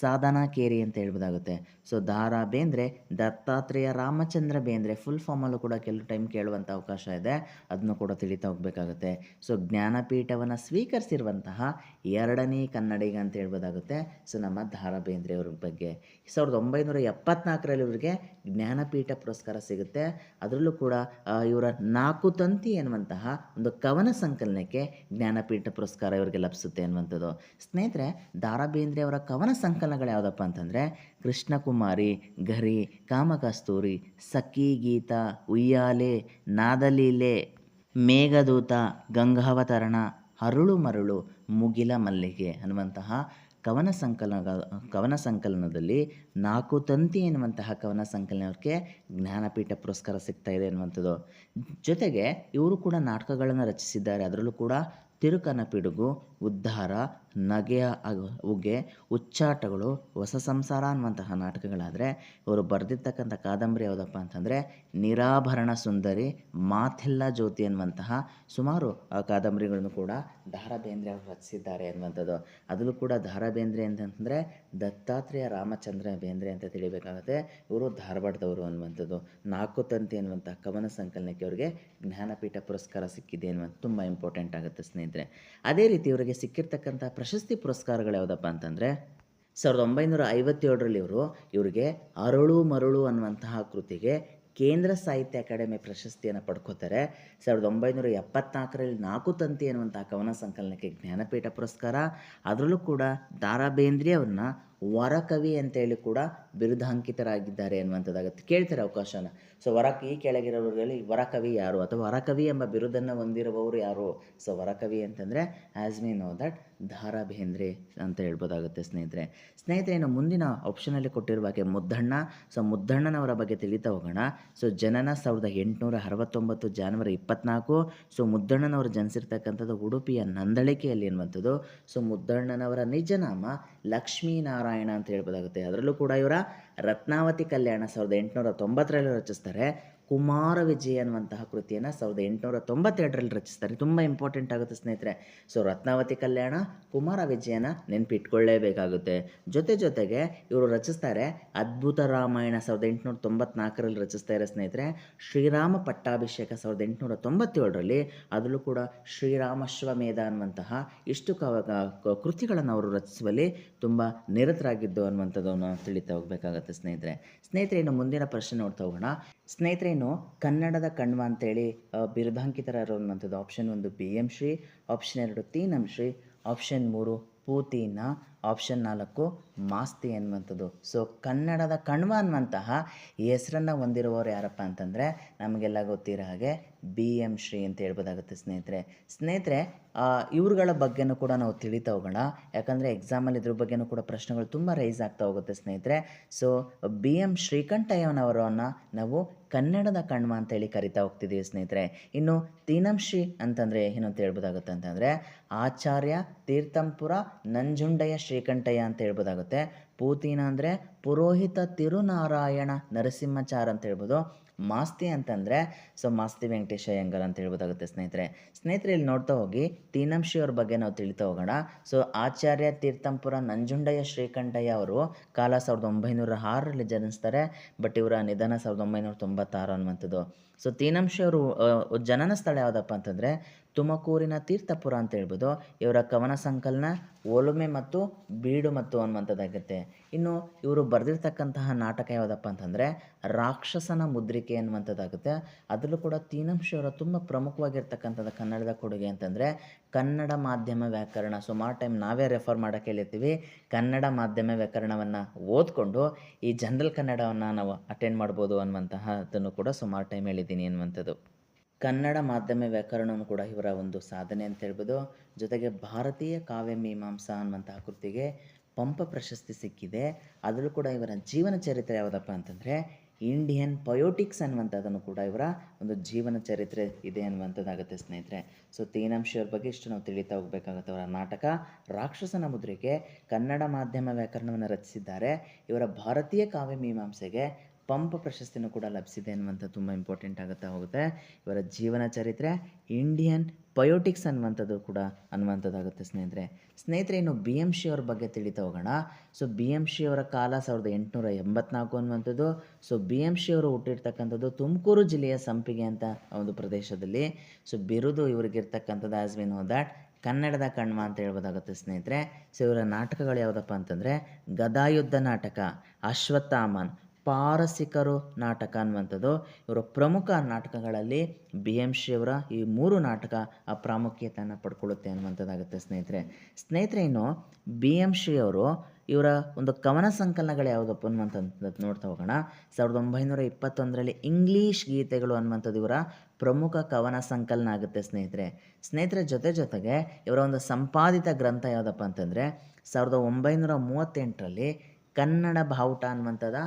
ಸಾಧನಕೇರಿ ಅಂತ ಹೇಳ್ಬೋದಾಗುತ್ತೆ. ಸೊ ದ ರಾ ಬೇಂದ್ರೆ ದತ್ತಾತ್ರೇಯ ರಾಮಚಂದ್ರ ಬೇಂದ್ರೆ ಫುಲ್ ಫಾರ್ಮಲ್ಲೂ ಕೂಡ ಕೆಲವು ಟೈಮ್ ಕೇಳುವಂಥ ಅವಕಾಶ ಇದೆ, ಅದನ್ನು ಕೂಡ ತಿಳಿತಾ ಹೋಗಬೇಕಾಗುತ್ತೆ. ಸೊ ಜ್ಞಾನಪೀಠವನ್ನು ಸ್ವೀಕರಿಸಿರುವಂತಹ ಎರಡನೇ ಕನ್ನಡಿಗ ಅಂತ ಹೇಳ್ಬೋದಾಗುತ್ತೆ. ಸೊ ನಮ್ಮ ದ ರಾ ಬೇಂದ್ರೆ ಅವ್ರ ಬಗ್ಗೆ 1974ರಲ್ಲಿ ಇವರಿಗೆ ಜ್ಞಾನಪೀಠ ಪುರಸ್ಕಾರ ಸಿಗುತ್ತೆ. ಅದರಲ್ಲೂ ಕೂಡ ಇವರ ನಾಲ್ಕು ತಂತಿ ಎನ್ನುವಂತಹ ಒಂದು ಕವನ ಸಂಕಲನಕ್ಕೆ ಜ್ಞಾನಪೀಠ ಪುರಸ್ಕಾರ ಇವರಿಗೆ ಲಭಿಸುತ್ತೆ ಅನ್ನುವಂಥದ್ದು. ಸ್ನೇಹಿತರೆ, ದ ರಾ ಬೇಂದ್ರೆ ಅವರ ಕವನ ಸಂಕಲನಗಳು ಯಾವುದಪ್ಪ ಅಂತಂದರೆ ಕೃಷ್ಣಕುಮಾರಿ, ಘರಿ, ಕಾಮಕಸ್ತೂರಿ, ಸಖಿ ಗೀತ, ಉಯ್ಯಾಲೆ, ನಾದಲೀಲೆ, ಮೇಘದೂತ, ಗಂಗಾವತರಣ, ಅರುಳು ಮರುಳು, ಮುಗಿಲ ಮಲ್ಲಿಗೆ ಅನ್ನುವಂತಹ ಕವನ ಸಂಕಲನದಲ್ಲಿ ನಾಲ್ಕು ತಂತಿ ಎನ್ನುವಂತಹ ಕವನ ಸಂಕಲನಕ್ಕೆ ಜ್ಞಾನಪೀಠ ಪುರಸ್ಕಾರ ಸಿಗ್ತಾ ಇದೆ ಅನ್ನುವಂಥದ್ದು. ಜೊತೆಗೆ ಇವರು ಕೂಡ ನಾಟಕಗಳನ್ನು ರಚಿಸಿದ್ದಾರೆ. ಅದರಲ್ಲೂ ಕೂಡ ತಿರುಕನ ಪಿಡುಗು, ಉದ್ಧಾರ, ನಗೆಯ ಉಗೆ, ಉಚ್ಚಾಟಗಳು, ಹೊಸ ಸಂಸಾರ ಅನ್ನುವಂತಹ ನಾಟಕಗಳಾದರೆ ಇವರು ಬರೆದಿರ್ತಕ್ಕಂಥ ಕಾದಂಬರಿ ಯಾವುದಪ್ಪ ಅಂತಂದರೆ ನಿರಾಭರಣ ಸುಂದರಿ, ಮಾತೆಲ್ಲ ಜ್ಯೋತಿ ಅನ್ನುವಂತಹ ಸುಮಾರು ಕಾದಂಬರಿಗಳನ್ನು ಕೂಡ ದ ರಾ ಬೇಂದ್ರೆ ಅವರು ರಚಿಸಿದ್ದಾರೆ ಅನ್ನುವಂಥದ್ದು. ಅದರಲ್ಲೂ ಕೂಡ ದ ರಾ ಬೇಂದ್ರೆ ಅಂತಂದರೆ ದತ್ತಾತ್ರೇಯ ರಾಮಚಂದ್ರ ಬೇಂದ್ರೆ ಅಂತ ತಿಳಿಬೇಕಾಗುತ್ತೆ. ಇವರು ಧಾರವಾಡದವರು ಅನ್ನುವಂಥದ್ದು. ನಾಲ್ಕು ತಂತಿ ಅನ್ನುವಂಥ ಕವನ ಸಂಕಲನಕ್ಕೆ ಅವರಿಗೆ ಜ್ಞಾನಪೀಠ ಪುರಸ್ಕಾರ ಸಿಕ್ಕಿದೆ ಅನ್ನುವಂಥ ತುಂಬ ಇಂಪಾರ್ಟೆಂಟ್ ಆಗುತ್ತೆ ಸ್ನೇಹಿತರೆ. ಅದೇ ರೀತಿ ಇವರಿಗೆ ಸಿಕ್ಕಿರ್ತಕ್ಕಂಥ ಪ್ರಶಸ್ತಿ ಪುರಸ್ಕಾರಗಳು ಯಾವುದಪ್ಪ ಅಂತಂದರೆ 1957ರಲ್ಲಿ ಇವರಿಗೆ ಅರಳು ಮರಳು ಅನ್ನುವಂತಹ ಕೃತಿಗೆ ಕೇಂದ್ರ ಸಾಹಿತ್ಯ ಅಕಾಡೆಮಿ ಪ್ರಶಸ್ತಿಯನ್ನು ಪಡ್ಕೋತಾರೆ. 1974ರಲ್ಲಿ ನಾಲ್ಕು ತಂತಿ ಅನ್ನುವಂಥ ಕವನ ಸಂಕಲನಕ್ಕೆ ಜ್ಞಾನಪೀಠ ಪುರಸ್ಕಾರ. ಅದರಲ್ಲೂ ಕೂಡ ದ ರಾ ಬೇಂದ್ರೆ ಅವ್ರನ್ನ ವರಕವಿ ಅಂತೇಳಿ ಕೂಡ ಬಿರುದಾಂಕಿತರಾಗಿದ್ದಾರೆ ಅನ್ನುವಂಥದ್ದಾಗುತ್ತೆ. ಕೇಳ್ತಾರೆ ಅವಕಾಶನ. ಸೊ ಈ ಕೆಳಗಿರೋರಲ್ಲಿ ವರಕವಿ ಯಾರು ಅಥವಾ ವರಕವಿ ಎಂಬ ಬಿರುದನ್ನು ಹೊಂದಿರುವವರು ಯಾರು? ಸೊ ವರಕವಿ ಅಂತಂದರೆ as we know that Da Ra Bendre ಅಂತ ಹೇಳ್ಬೋದಾಗುತ್ತೆ ಸ್ನೇಹಿತರೆ. ಇನ್ನು ಮುಂದಿನ ಆಪ್ಷನಲ್ಲಿ ಕೊಟ್ಟಿರುವ ಹಾಗೆ ಮುದ್ದಣ್ಣ. ಸೊ ಮುದ್ದಣ್ಣನವರ ಬಗ್ಗೆ ತಿಳಿತಾ ಹೋಗೋಣ. ಸೊ ಜನನ 1869 ಜನವರಿ 24. ಸೊ ಮುದ್ದಣ್ಣನವರು ಜನಿಸಿರ್ತಕ್ಕಂಥದ್ದು ಉಡುಪಿಯ ನಂದಳಿಕೆಯಲ್ಲಿ ಅನ್ನುವಂಥದ್ದು. ಸೊ ಮುದ್ದಣ್ಣನವರ ನಿಜ ನಾಮ ಲಕ್ಷ್ಮೀನಾರಾಯಣ ಅಂತ ಹೇಳ್ಬೋದಾಗುತ್ತೆ. ಅದರಲ್ಲೂ ಕೂಡ ಇವರ ರತ್ನಾವತಿ ಕಲ್ಯಾಣ 1890ರಲ್ಲಿ ರಚಿಸ್ತಾರೆ. ಕುಮಾರ ವಿಜಯ ಅನ್ನುವಂತಹ ಕೃತಿಯನ್ನು 1892ರಲ್ಲಿ ರಚಿಸ್ತಾರೆ. ತುಂಬ ಇಂಪಾರ್ಟೆಂಟ್ ಆಗುತ್ತೆ ಸ್ನೇಹಿತರೆ. ಸೊ ರತ್ನಾವತಿ ಕಲ್ಯಾಣ, ಕುಮಾರ ವಿಜಯನ ನೆನಪಿಟ್ಕೊಳ್ಳೇಬೇಕಾಗುತ್ತೆ. ಜೊತೆಗೆ ಇವರು ರಚಿಸ್ತಾರೆ ಅದ್ಭುತ ರಾಮಾಯಣ 1894ರಲ್ಲಿ ರಚಿಸ್ತಾರೆ ಸ್ನೇಹಿತರೆ. ಶ್ರೀರಾಮ ಪಟ್ಟಾಭಿಷೇಕ 1897ರಲ್ಲಿ. ಅದರಲ್ಲೂ ಕೂಡ ಶ್ರೀರಾಮಶ್ವಮೇಧ ಅನ್ನುವಂತಹ ಇಷ್ಟು ಕೃತಿಗಳನ್ನು ಅವರು ರಚಿಸುವಲ್ಲಿ ತುಂಬ ನಿರತರಾಗಿದ್ದು ಅನ್ನುವಂಥದ್ದನ್ನು ತಿಳಿತಾ ಹೋಗಬೇಕಾಗತ್ತೆ ಸ್ನೇಹಿತರೆ. ಇನ್ನು ಮುಂದಿನ ಪ್ರಶ್ನೆ ನೋಡ್ತಾ ಹೋಗೋಣ. ಇನ್ನು ಕನ್ನಡದ ಕಣ್ವ ಅಂತೇಳಿ ಬಿರುದಾಂಕಿತರಾಗಿರುವಂಥದ್ದು option 1 BM Shri, option 2 Teenam Shri, option 3 Putina, option 4 Masti ಅನ್ನುವಂಥದ್ದು. ಸೊ ಕನ್ನಡದ ಕಣ್ವ ಅನ್ನುವಂತಹ ಈ ಹೆಸರನ್ನು ಹೊಂದಿರುವವರು ಯಾರಪ್ಪ ಅಂತಂದರೆ ನಮಗೆಲ್ಲ ಗೊತ್ತಿರೋ ಹಾಗೆ BM ಶ್ರೀ ಅಂತ ಹೇಳ್ಬೋದಾಗುತ್ತೆ ಸ್ನೇಹಿತರೆ. ಇವ್ರುಗಳ ಬಗ್ಗೆನೂ ಕೂಡ ನಾವು ತಿಳಿತಾ ಹೋಗೋಣ. ಯಾಕಂದರೆ ಎಕ್ಸಾಮಲ್ಲಿ ಇದ್ರ ಬಗ್ಗೆನೂ ಕೂಡ ಪ್ರಶ್ನೆಗಳು ತುಂಬ ರೈಸ್ ಆಗ್ತಾ ಹೋಗುತ್ತೆ ಸ್ನೇಹಿತರೆ. ಸೊ BM ಶ್ರೀಕಂಠಯ್ಯನವರನ್ನು ನಾವು ಕನ್ನಡದ ಕಣ್ವ ಅಂತೇಳಿ ಕರಿತಾ ಹೋಗ್ತಿದ್ದೀವಿ ಸ್ನೇಹಿತರೆ. ಇನ್ನು ತೀನಂ ಶ್ರೀ ಅಂತಂದರೆ ಏನು ಅಂತ ಹೇಳ್ಬೋದಾಗುತ್ತೆ ಅಂತಂದರೆ ಆಚಾರ್ಯ ತೀರ್ಥಂಪುರ ನಂಜುಂಡಯ್ಯ ಶ್ರೀಕಂಠಯ್ಯ ಅಂತ ಹೇಳ್ಬೋದಾಗುತ್ತೆ. ಪೂತಿನ ಅಂದರೆ ಪುರೋಹಿತ ತಿರುನಾರಾಯಣ ನರಸಿಂಹಾಚಾರ್ ಅಂತ ಹೇಳ್ಬೋದು. ಮಾಸ್ತಿ ಅಂತಂದರೆ ಸೊ ಮಾಸ್ತಿ ವೆಂಕಟೇಶ ಅಯ್ಯಂಗಾರ್ ಅಂತ ಹೇಳ್ಬೋದಾಗುತ್ತೆ ಸ್ನೇಹಿತರೆ. ಇಲ್ಲಿ ನೋಡ್ತಾ ಹೋಗಿ ತೀನಂ ಶ್ರೀ ಅವ್ರ ಬಗ್ಗೆ ನಾವು ತಿಳಿತಾ ಹೋಗೋಣ. ಸೊ ಆಚಾರ್ಯ ತೀರ್ಥಂಪುರ ನಂಜುಂಡಯ್ಯ ಶ್ರೀಕಂಠಯ್ಯ ಅವರು ಕಾಲ 1906ರಲ್ಲಿ ಜನಿಸ್ತಾರೆ. ಬಟ್ ಇವರ ನಿಧನ 1996 ಅನ್ನುವಂಥದ್ದು. ಸೊ ತೀನಂ ಶ್ರೀ ಅವರು ಜನನ ಸ್ಥಳ ಯಾವುದಪ್ಪ ಅಂತಂದರೆ ತುಮಕೂರಿನ ತೀರ್ಥಪುರ ಅಂತ ಹೇಳ್ಬೋದು. ಇವರ ಕವನ ಸಂಕಲನ ಒಲುಮೆ ಮತ್ತು ಬೀಡು ಮತ್ತು ಅನ್ನುವಂಥದ್ದಾಗುತ್ತೆ. ಇನ್ನು ಇವರು ಬರೆದಿರ್ತಕ್ಕಂತಹ ನಾಟಕ ಯಾವುದಪ್ಪ ಅಂತಂದರೆ ರಾಕ್ಷಸನ ಮುದ್ರಿಕೆ ಅನ್ನುವಂಥದ್ದಾಗುತ್ತೆ. ಅದರಲ್ಲೂ ಕೂಡ ತೀನಂ ಶ್ರೀ ಅವರ ತುಂಬ ಪ್ರಮುಖವಾಗಿರ್ತಕ್ಕಂಥದ್ದು ಕನ್ನಡದ ಕೊಡುಗೆ ಅಂತಂದರೆ ಕನ್ನಡ ಮಾಧ್ಯಮ ವ್ಯಾಕರಣ. ಸುಮಾರು ಟೈಮ್ ನಾವೇ ರೆಫರ್ ಮಾಡೋಕ್ಕೆ ಹೇಳಿರ್ತೀವಿ. ಕನ್ನಡ ಮಾಧ್ಯಮ ವ್ಯಾಕರಣವನ್ನು ಓದ್ಕೊಂಡು ಈ ಜನರಲ್ ಕನ್ನಡವನ್ನು ನಾವು ಅಟೆಂಡ್ ಮಾಡ್ಬೋದು ಅನ್ನುವಂತಹದ್ದನ್ನು ಕೂಡ ಸುಮಾರು ಟೈಮ್ ಹೇಳಿದ್ದೀನಿ ಅನ್ನುವಂಥದ್ದು. ಕನ್ನಡ ಮಾಧ್ಯಮ ವ್ಯಾಕರಣವನ್ನು ಕೂಡ ಇವರ ಒಂದು ಸಾಧನೆ ಅಂತ ಹೇಳ್ಬೋದು. ಜೊತೆಗೆ ಭಾರತೀಯ ಕಾವ್ಯ ಮೀಮಾಂಸಾ ಅನ್ನುವಂತಹ ಕೃತಿಗೆ ಪಂಪ ಪ್ರಶಸ್ತಿ ಸಿಕ್ಕಿದೆ. ಅದರಲ್ಲೂ ಕೂಡ ಇವರ ಜೀವನ ಚರಿತ್ರೆ ಯಾವುದಪ್ಪ ಅಂತಂದರೆ ಇಂಡಿಯನ್ ಪಯೋಟಿಕ್ಸ್ ಅನ್ನುವಂಥದ್ದನ್ನು ಕೂಡ ಇವರ ಒಂದು ಜೀವನ ಚರಿತ್ರೆ ಇದೆ ಅನ್ನುವಂಥದ್ದಾಗುತ್ತೆ ಸ್ನೇಹಿತರೆ. ಸೊ ತೀನಂ ಶ್ರೀ ಅವ್ರ ಬಗ್ಗೆ ಇಷ್ಟು ನಾವು ತಿಳಿತಾ ಹೋಗಬೇಕಾಗುತ್ತೆ. ಅವರ ನಾಟಕ ರಾಕ್ಷಸನ ಮುದ್ರಿಕೆ ಕನ್ನಡ ಮಾಧ್ಯಮ ವ್ಯಾಕರಣವನ್ನು ರಚಿಸಿದ್ದಾರೆ. ಇವರ ಭಾರತೀಯ ಕಾವ್ಯ ಮೀಮಾಂಸೆಗೆ ಪಂಪ ಪ್ರಶಸ್ತಿನೂ ಕೂಡ ಲಭಿಸಿದೆ ಅನ್ನುವಂಥ ತುಂಬ ಇಂಪಾರ್ಟೆಂಟ್ ಆಗುತ್ತಾ ಹೋಗುತ್ತೆ. ಇವರ ಜೀವನ ಚರಿತ್ರೆ ಇಂಡಿಯನ್ ಪಯೋಟಿಕ್ಸ್ ಅನ್ನುವಂಥದ್ದಾಗುತ್ತೆ ಸ್ನೇಹಿತರೆ. ಇನ್ನು BM ಶ್ರೀ ಅವ್ರ ಬಗ್ಗೆ ತಿಳಿತಾ ಹೋಗೋಣ. ಸೊ BM ಶ್ರೀ ಅವರ ಕಾಲ 1884 ಅನ್ನುವಂಥದ್ದು. ಸೊ BM ಶ್ರೀ ಅವರು ಹುಟ್ಟಿರ್ತಕ್ಕಂಥದ್ದು ತುಮಕೂರು ಜಿಲ್ಲೆಯ ಸಂಪಿಗೆ ಅಂತ ಒಂದು ಪ್ರದೇಶದಲ್ಲಿ. ಸೊ ಬಿರುದು ಇವರಿಗಿರ್ತಕ್ಕಂಥದ್ದು ಆ್ಯಸ್ ವಿ ನೋ ದ್ಯಾಟ್ ಕನ್ನಡದ ಕಣ್ವ ಅಂತ ಹೇಳ್ಬೋದಾಗುತ್ತೆ ಸ್ನೇಹಿತರೆ. ಸೊ ಇವರ ನಾಟಕಗಳು ಯಾವುದಪ್ಪ ಅಂತಂದರೆ ಗದಾಯುದ್ಧ ನಾಟಕ, ಅಶ್ವತ್ಥಾಮನ್, ಪಾರಸಿಕರು ನಾಟಕ ಅನ್ನುವಂಥದ್ದು ಇವರ ಪ್ರಮುಖ ನಾಟಕಗಳಲ್ಲಿ ಬಿ ಎಂ ಶ್ರೀ ಅವರ ಈ 3 ನಾಟಕ ಆ ಪ್ರಾಮುಖ್ಯತೆಯನ್ನು ಪಡ್ಕೊಳ್ಳುತ್ತೆ ಅನ್ನುವಂಥದ್ದಾಗುತ್ತೆ ಸ್ನೇಹಿತರೆ. ಇನ್ನು ಬಿ ಎಂ ಶ್ರೀ ಅವರು ಇವರ ಒಂದು ಕವನ ಸಂಕಲನಗಳು ಯಾವುದಪ್ಪ ಅನ್ನುವಂಥದ್ದು ನೋಡ್ತಾ ಹೋಗೋಣ. 1921ರಲ್ಲಿ ಇಂಗ್ಲೀಷ್ ಗೀತೆಗಳು ಅನ್ನುವಂಥದ್ದು ಇವರ ಪ್ರಮುಖ ಕವನ ಸಂಕಲನ ಆಗುತ್ತೆ ಸ್ನೇಹಿತರೆ. ಜೊತೆಗೆ ಇವರ ಒಂದು ಸಂಪಾದಿತ ಗ್ರಂಥ ಯಾವುದಪ್ಪ ಅಂತಂದರೆ 1938ರಲ್ಲಿ ಕನ್ನಡ ಬಾವುಟ ಅನ್ನುವಂಥದ್ದು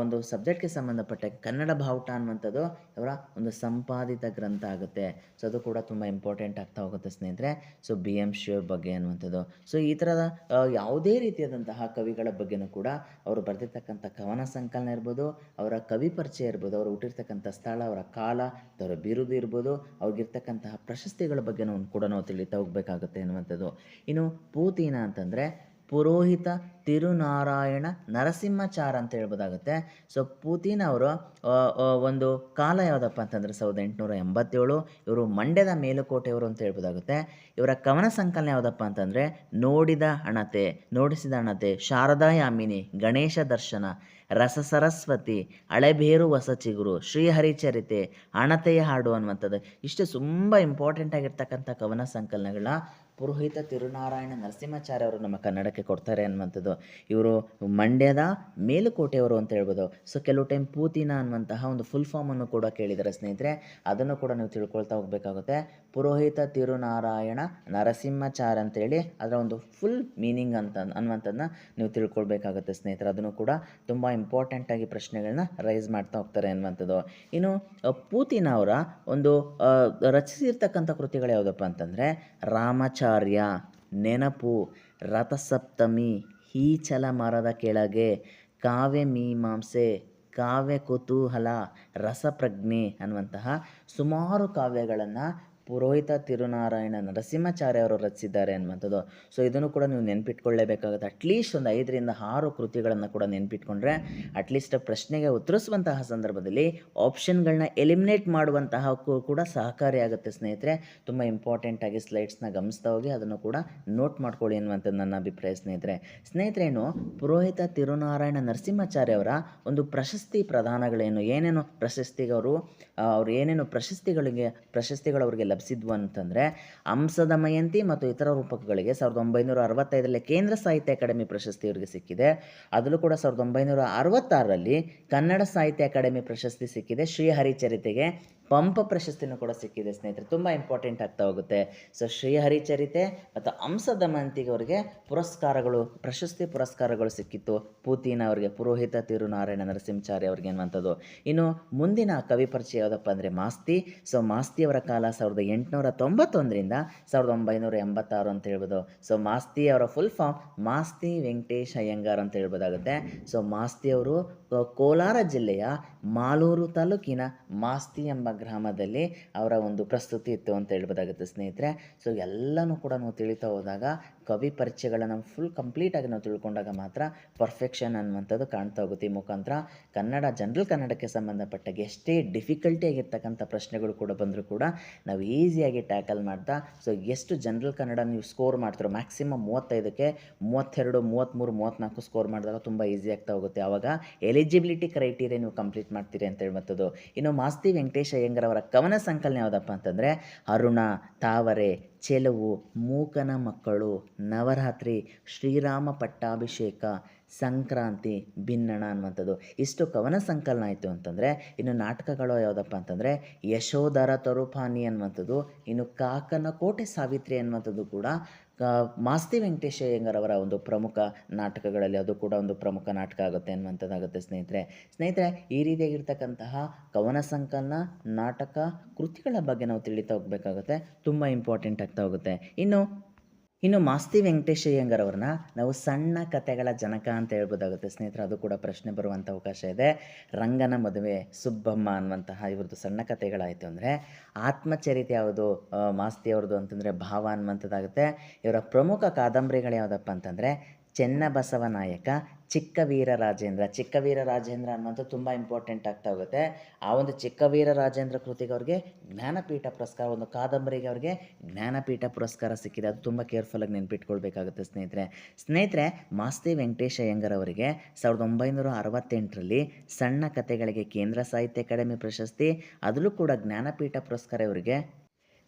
ಒಂದು ಸಬ್ಜೆಕ್ಟ್ಗೆ ಸಂಬಂಧಪಟ್ಟ ಕನ್ನಡ ಬಾವುಟ ಅನ್ನುವಂಥದ್ದು ಇವರ ಒಂದು ಸಂಪಾದಿತ ಗ್ರಂಥ ಆಗುತ್ತೆ. ಸೊ ಅದು ಕೂಡ ತುಂಬ ಇಂಪಾರ್ಟೆಂಟ್ ಆಗ್ತಾ ಹೋಗುತ್ತೆ ಸ್ನೇಹಿತರೆ. ಸೊ ಬಿ ಎಂ ಶ್ರೀ ಅವ್ರ ಬಗ್ಗೆ ಅನ್ನುವಂಥದ್ದು. ಸೊ ಈ ಥರದ ಯಾವುದೇ ರೀತಿಯಾದಂತಹ ಕವಿಗಳ ಬಗ್ಗೆನೂ ಕೂಡ ಅವರು ಬರೆದಿರ್ತಕ್ಕಂಥ ಕವನ ಸಂಕಲನ ಇರ್ಬೋದು, ಅವರ ಕವಿ ಪರಿಚಯ ಇರ್ಬೋದು, ಅವರು ಹುಟ್ಟಿರ್ತಕ್ಕಂಥ ಸ್ಥಳ, ಅವರ ಕಾಲ, ಅವರ ಬಿರುದು ಇರ್ಬೋದು, ಅವ್ರಿಗಿರ್ತಕ್ಕಂತಹ ಪ್ರಶಸ್ತಿಗಳ ಬಗ್ಗೆನೂ ಕೂಡ ನಾವು ತಿಳಿತಾ ಹೋಗಬೇಕಾಗುತ್ತೆ ಅನ್ನುವಂಥದ್ದು. ಇನ್ನು ಪೂತಿನ ಅಂತಂದರೆ ಪುರೋಹಿತ ತಿರುನಾರಾಯಣ ನರಸಿಂಹಾಚಾರ್ ಅಂತ ಹೇಳ್ಬೋದಾಗುತ್ತೆ. ಸೊ ಪೂತಿನ ಅವರು ಒಂದು ಕಾಲ ಯಾವುದಪ್ಪ ಅಂತಂದರೆ 1887, ಇವರು ಮಂಡ್ಯದ ಮೇಲುಕೋಟೆಯವರು ಅಂತ ಹೇಳ್ಬೋದಾಗುತ್ತೆ. ಇವರ ಕವನ ಸಂಕಲನ ಯಾವುದಪ್ಪ ಅಂತಂದರೆ ನೋಡಿಸಿದ ಹಣತೆ, ಶಾರದಾ ಯಾಮಿನಿ, ಗಣೇಶ ದರ್ಶನ, ರಸ ಸರಸ್ವತಿ, ಹಳೆಬೇರು ಹೊಸ ಚಿಗುರು, ಶ್ರೀಹರಿಚರಿತೆ, ಅಣತೆಯ ಹಾಡು ಅನ್ನುವಂಥದ್ದು. ಇಷ್ಟು ತುಂಬ ಇಂಪಾರ್ಟೆಂಟ್ ಆಗಿರ್ತಕ್ಕಂಥ ಕವನ ಸಂಕಲನಗಳನ್ನ ಪುರೋಹಿತ ತಿರುನಾರಾಯಣ ನರಸಿಂಹಾಚಾರ್ಯ ಅವರು ನಮ್ಮ ಕನ್ನಡಕ್ಕೆ ಕೊಡ್ತಾರೆ ಅನ್ನುವಂಥದ್ದು. ಇವರು ಮಂಡ್ಯದ ಮೇಲುಕೋಟೆಯವರು ಅಂತ ಹೇಳ್ಬೋದು. ಸೊ ಕೆಲವು ಟೈಮ್ ಪೂತಿನ ಅನ್ನುವಂತಹ ಒಂದು ಫುಲ್ ಫಾರ್ಮನ್ನು ಕೂಡ ಕೇಳಿದ್ದಾರೆ ಸ್ನೇಹಿತರೆ, ಅದನ್ನು ಕೂಡ ನೀವು ತಿಳ್ಕೊಳ್ತಾ ಹೋಗಬೇಕಾಗುತ್ತೆ. ಪುರೋಹಿತ ತಿರುನಾರಾಯಣ ನರಸಿಂಹಾಚಾರ್ಯ ಅಂತೇಳಿ ಅದರ ಒಂದು ಫುಲ್ ಮೀನಿಂಗ್ ಅನ್ನುವಂಥದ್ದನ್ನ ನೀವು ತಿಳ್ಕೊಳ್ಬೇಕಾಗುತ್ತೆ ಸ್ನೇಹಿತರೆ. ಅದನ್ನು ಕೂಡ ತುಂಬ ಇಂಪಾರ್ಟೆಂಟಾಗಿ ಪ್ರಶ್ನೆಗಳನ್ನ ರೈಸ್ ಮಾಡ್ತಾ ಹೋಗ್ತಾರೆ ಅನ್ನುವಂಥದ್ದು. ಇನ್ನು ಪೂತಿನ ಅವರ ಒಂದು ರಚಿಸಿರ್ತಕ್ಕಂಥ ಕೃತಿಗಳು ಯಾವುದಪ್ಪ ಅಂತಂದರೆ ರಾಮಚಾರ್ಯ, ನೆನಪು, ರಥಸಪ್ತಮಿ, ಹೀಚಲ ಮರದ ಕೆಳಗೆ, ಕಾವ್ಯ ಮೀಮಾಂಸೆ, ಕಾವ್ಯ ಕುತೂಹಲ, ರಸಪ್ರಜ್ಞೆ ಅನ್ನುವಂತಹ ಸುಮಾರು ಕಾವ್ಯಗಳನ್ನು ಪುರೋಹಿತ ತಿರುನಾರಾಯಣ ನರಸಿಂಹಾಚಾರ್ಯ ಅವರು ರಚಿಸಿದ್ದಾರೆ ಅನ್ನುವಂಥದ್ದು. ಸೊ ಇದನ್ನು ಕೂಡ ನೀವು ನೆನ್ಪಿಟ್ಕೊಳ್ಳೇಬೇಕಾಗುತ್ತೆ. ಅಟ್ಲೀಸ್ಟ್ ಒಂದು 5ರಿಂದ 6 ಕೃತಿಗಳನ್ನು ಕೂಡ ನೆನ್ಪಿಟ್ಕೊಂಡ್ರೆ ಅಟ್ಲೀಸ್ಟ್ ಪ್ರಶ್ನೆಗೆ ಉತ್ತರಿಸುವಂತಹ ಸಂದರ್ಭದಲ್ಲಿ ಆಪ್ಷನ್ಗಳನ್ನ ಎಲಿಮಿನೇಟ್ ಮಾಡುವಂತಹ ಕೂಡ ಸಹಕಾರಿಯಾಗುತ್ತೆ ಸ್ನೇಹಿತರೆ. ತುಂಬ ಇಂಪಾರ್ಟೆಂಟಾಗಿ ಸ್ಲೈಡ್ಸ್ನ ಗಮನಿಸ್ತಾ ಹೋಗಿ ಅದನ್ನು ಕೂಡ ನೋಟ್ ಮಾಡ್ಕೊಳ್ಳಿ ಅನ್ನುವಂಥದ್ದು ನನ್ನ ಅಭಿಪ್ರಾಯ ಸ್ನೇಹಿತರೆ. ಏನು ಪುರೋಹಿತ ತಿರುನಾರಾಯಣ ನರಸಿಂಹಾಚಾರ್ಯ ಅವರ ಒಂದು ಪ್ರಶಸ್ತಿ ಪ್ರದಾನಗಳೇನು, ಏನೇನು ಪ್ರಶಸ್ತಿಗೆ ಅವರು ಏನೇನು ಪ್ರಶಸ್ತಿಗಳು ಅವರಿಗೆ ಲಭಿಸಿದ್ವು ಅಂತಂದರೆ ಹಂಸದ ಮಯಂತಿ ಮತ್ತು ಇತರ ರೂಪಕಗಳಿಗೆ 1965ರಲ್ಲಿ ಕೇಂದ್ರ ಸಾಹಿತ್ಯ ಅಕಾಡೆಮಿ ಪ್ರಶಸ್ತಿ ಅವರಿಗೆ ಸಿಕ್ಕಿದೆ. ಅದರಲ್ಲೂ ಕೂಡ 1966ರಲ್ಲಿ ಕನ್ನಡ ಸಾಹಿತ್ಯ ಅಕಾಡೆಮಿ ಪ್ರಶಸ್ತಿ ಸಿಕ್ಕಿದೆ. ಶ್ರೀಹರಿಚರಿತೆಗೆ ಪಂಪ ಪ್ರಶಸ್ತಿನೂ ಕೂಡ ಸಿಕ್ಕಿದೆ ಸ್ನೇಹಿತರೆ. ತುಂಬ ಇಂಪಾರ್ಟೆಂಟ್ ಆಗ್ತಾ ಹೋಗುತ್ತೆ. ಸೊ ಶ್ರೀಹರಿಚರಿತೆ ಮತ್ತು ಹಂಸದ ಮಯಂತಿಗೆ ಅವರಿಗೆ ಪ್ರಶಸ್ತಿ ಪುರಸ್ಕಾರಗಳು ಸಿಕ್ಕಿತ್ತು ಪೂತಿನ ಅವರಿಗೆ, ಪುರೋಹಿತ ತಿರುನಾರಾಯಣ ನರಸಿಂಹಾಚಾರ್ಯ ಅವರಿಗೆ ಅನ್ನುವಂಥದ್ದು. ಇನ್ನು ಮುಂದಿನ ಕವಿ ಪರಿಚಯ ಯಾವುದಪ್ಪ ಅಂದರೆ ಮಾಸ್ತಿ. ಸೊ ಮಾಸ್ತಿಯವರ ಕಾಲ 1891ರಿಂದ 1986 ಅಂತ ಹೇಳ್ಬೋದು. ಸೊ ಮಾಸ್ತಿ ಅವರ ಫುಲ್ ಫಾರ್ಮ್ ಮಾಸ್ತಿ ವೆಂಕಟೇಶ್ ಅಯ್ಯಂಗಾರ್ ಅಂತ ಹೇಳ್ಬೋದಾಗುತ್ತೆ. ಸೊ ಮಾಸ್ತಿ ಅವರು ಕೋಲಾರ ಜಿಲ್ಲೆಯ ಮಾಲೂರು ತಾಲೂಕಿನ ಮಾಸ್ತಿ ಎಂಬ ಗ್ರಾಮದಲ್ಲಿ ಅವರ ಒಂದು ಪ್ರಸ್ತುತಿ ಇತ್ತು ಅಂತ ಹೇಳ್ಬೋದಾಗುತ್ತೆ ಸ್ನೇಹಿತರೆ. ಸೊ ಎಲ್ಲನೂ ಕೂಡ ನಾವು ತಿಳಿತಾ ಹೋದಾಗ ಕವಿ ಪರಿಚಯಗಳನ್ನು ಫುಲ್ ಕಂಪ್ಲೀಟಾಗಿ ನಾವು ತಿಳ್ಕೊಂಡಾಗ ಮಾತ್ರ ಪರ್ಫೆಕ್ಷನ್ ಅನ್ನುವಂಥದ್ದು ಕಾಣ್ತಾ ಹೋಗುತ್ತೆ. ಈ ಮುಖಾಂತರ ಜನರಲ್ ಕನ್ನಡಕ್ಕೆ ಸಂಬಂಧಪಟ್ಟಾಗೆ ಎಷ್ಟೇ ಡಿಫಿಕಲ್ಟಿ ಆಗಿರ್ತಕ್ಕಂಥ ಪ್ರಶ್ನೆಗಳು ಕೂಡ ಬಂದರೂ ಕೂಡ ನಾವು ಈಸಿಯಾಗಿ ಟ್ಯಾಕಲ್ ಮಾಡ್ತಾ, ಸೊ ಎಷ್ಟು ಜನರಲ್ ಕನ್ನಡ ನೀವು ಸ್ಕೋರ್ ಮಾಡ್ತಿರೋ ಮ್ಯಾಕ್ಸಿಮಮ್ 35ಕ್ಕೆ 32, 33, 34 ಸ್ಕೋರ್ ಮಾಡಿದಾಗ ತುಂಬ ಈಸಿ ಆಗ್ತಾ ಹೋಗುತ್ತೆ. ಆವಾಗ ಎಲಿಜಿಬಿಲಿಟಿ ಕ್ರೈಟೀರಿಯಾ ನೀವು ಕಂಪ್ಲೀಟ್ ಮಾಡ್ತೀರಿ ಅಂತ ಹೇಳ್ಬೋದು. ಇನ್ನು ಮಾಸ್ತಿ ವೆಂಕಟೇಶ್ ಅಯ್ಯಂಗಾರ್ ಅವರ ಕವನ ಸಂಕಲನ ಯಾವುದಪ್ಪ ಅಂತಂದರೆ ಅರುಣ, ತಾವರೆ, ಚೆಲುವು, ಮೂಕನ ಮಕ್ಕಳು, ನವರಾತ್ರಿ, ಶ್ರೀರಾಮ ಪಟ್ಟಾಭಿಷೇಕ, ಸಂಕ್ರಾಂತಿ, ಭಿನ್ನಣ ಅನ್ನುವಂಥದ್ದು. ಇಷ್ಟು ಕವನ ಸಂಕಲನ ಆಯಿತು ಅಂತಂದರೆ ಇನ್ನು ನಾಟಕಗಳು ಯಾವುದಪ್ಪ ಅಂತಂದರೆ ಯಶೋಧರ ತರುಪಾನಿ ಅನ್ನುವಂಥದ್ದು, ಇನ್ನು ಕಾಕನ ಕೋಟೆ ಸಾವಿತ್ರಿ ಅನ್ನುವಂಥದ್ದು ಕೂಡ ಮಾಸ್ತಿ ವೆಂಕಟೇಶ್ ಅಯ್ಯಂಗಾರ್ ಅವರ ಒಂದು ಪ್ರಮುಖ ನಾಟಕಗಳಲ್ಲಿ ಅದು ಕೂಡ ಒಂದು ಪ್ರಮುಖ ನಾಟಕ ಆಗುತ್ತೆ ಅನ್ನುವಂಥದ್ದಾಗುತ್ತೆ ಸ್ನೇಹಿತರೆ. ಈ ರೀತಿಯಾಗಿರ್ತಕ್ಕಂತಹ ಕವನ ಸಂಕಲನ, ನಾಟಕ, ಕೃತಿಗಳ ಬಗ್ಗೆ ನಾವು ತಿಳಿತಾ ಹೋಗಬೇಕಾಗುತ್ತೆ. ತುಂಬ ಇಂಪಾರ್ಟೆಂಟ್ ಆಗ್ತಾ ಹೋಗುತ್ತೆ. ಇನ್ನು ಮಾಸ್ತಿ ವೆಂಕಟೇಶ್ ಅಯ್ಯಂಗಾರ್ ಅವ್ರನ್ನ ನಾವು ಸಣ್ಣ ಕಥೆಗಳ ಜನಕ ಅಂತ ಹೇಳ್ಬೋದಾಗುತ್ತೆ ಸ್ನೇಹಿತರೆ. ಅದು ಕೂಡ ಪ್ರಶ್ನೆ ಬರುವಂಥ ಅವಕಾಶ ಇದೆ. ರಂಗನ ಮದುವೆ, ಸುಬ್ಬಮ್ಮ ಅನ್ನುವಂತಹ ಇವ್ರದ್ದು ಸಣ್ಣ ಕಥೆಗಳಾಯಿತು ಅಂದರೆ ಆತ್ಮಚರಿತೆ ಯಾವುದು ಮಾಸ್ತಿ ಅವ್ರದ್ದು ಅಂತಂದರೆ ಭಾವ ಅನ್ನುವಂಥದ್ದಾಗುತ್ತೆ. ಇವರ ಪ್ರಮುಖ ಕಾದಂಬರಿಗಳು ಯಾವುದಪ್ಪ ಅಂತಂದರೆ ಚೆನ್ನಬಸವ ನಾಯಕ, ಚಿಕ್ಕ ವೀರ ರಾಜೇಂದ್ರ. ಚಿಕ್ಕ ವೀರ ರಾಜೇಂದ್ರ ಅನ್ನೋದು ತುಂಬ ಇಂಪಾರ್ಟೆಂಟ್ ಆಗ್ತಾ ಹೋಗುತ್ತೆ. ಆ ಒಂದು ಚಿಕ್ಕ ವೀರ ರಾಜೇಂದ್ರ ಕೃತಿಗೆ ಅವ್ರಿಗೆ ಜ್ಞಾನಪೀಠ ಪುರಸ್ಕಾರ, ಒಂದು ಕಾದಂಬರಿಗೆ ಅವ್ರಿಗೆ ಜ್ಞಾನಪೀಠ ಪುರಸ್ಕಾರ ಸಿಕ್ಕಿದೆ. ಅದು ತುಂಬ ಕೇರ್ಫುಲ್ಲಾಗಿ ನೆನ್ಪಿಟ್ಕೊಳ್ಬೇಕಾಗುತ್ತೆ ಸ್ನೇಹಿತರೆ. ಸ್ನೇಹಿತರೆ, ಮಾಸ್ತಿ ವೆಂಕಟೇಶ ಅಯ್ಯಂಗಾರ್ ಅವರಿಗೆ 1968ರಲ್ಲಿ ಸಣ್ಣ ಕಥೆಗಳಿಗೆ ಕೇಂದ್ರ ಸಾಹಿತ್ಯ ಅಕಾಡೆಮಿ ಪ್ರಶಸ್ತಿ, ಅದರಲ್ಲೂ ಕೂಡ ಜ್ಞಾನಪೀಠ ಪುರಸ್ಕಾರ ಇವರಿಗೆ.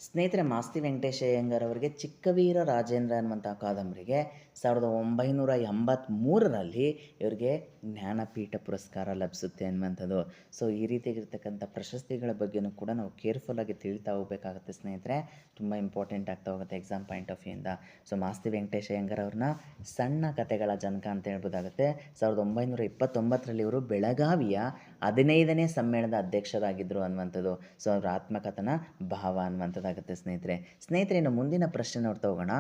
ಸ್ನೇಹಿತರೆ, ಮಾಸ್ತಿ ವೆಂಕಟೇಶ ಅಯ್ಯಂಗಾರ್ ಅವರಿಗೆ ಚಿಕ್ಕವೀರ ರಾಜೇಂದ್ರ ಅನ್ನುವಂಥ ಕಾದಂಬರಿಗೆ 1983ರಲ್ಲಿ ಇವರಿಗೆ ಜ್ಞಾನಪೀಠ ಪುರಸ್ಕಾರ ಲಭಿಸುತ್ತೆ ಅನ್ನುವಂಥದ್ದು. ಸೊ ಈ ರೀತಿಯಾಗಿರ್ತಕ್ಕಂಥ ಪ್ರಶಸ್ತಿಗಳ ಬಗ್ಗೆಯೂ ಕೂಡ ನಾವು ಕೇರ್ಫುಲ್ಲಾಗಿ ತಿಳಿತಾ ಹೋಗಬೇಕಾಗುತ್ತೆ ಸ್ನೇಹಿತರೆ. ತುಂಬ ಇಂಪಾರ್ಟೆಂಟ್ ಆಗ್ತಾ ಹೋಗುತ್ತೆ ಎಕ್ಸಾಮ್ ಪಾಯಿಂಟ್ ಆಫ್ ವ್ಯೂಯಿಂದ. ಸೊ ಮಾಸ್ತಿ ವೆಂಕಟೇಶ ಅಯ್ಯಂಗಾರ್ ಅವ್ರನ್ನ ಸಣ್ಣ ಕಥೆಗಳ ಜನಕ ಅಂತ ಹೇಳ್ಬೋದಾಗುತ್ತೆ. 1929ರಲ್ಲಿ ಇವರು ಬೆಳಗಾವಿಯ 15ನೇ ಸಮ್ಮೇಳನದ ಅಧ್ಯಕ್ಷರಾಗಿದ್ದರು ಅನ್ನುವಂಥದ್ದು. ಸೊ ಅವರ ಆತ್ಮಕಥನ ಭಾವ ಅನ್ನುವಂಥದ್ದಾಗುತ್ತೆ ಸ್ನೇಹಿತರೆ. ಇನ್ನು ಮುಂದಿನ ಪ್ರಶ್ನೆ ನೋಡ್ತಾ ಹೋಗೋಣ.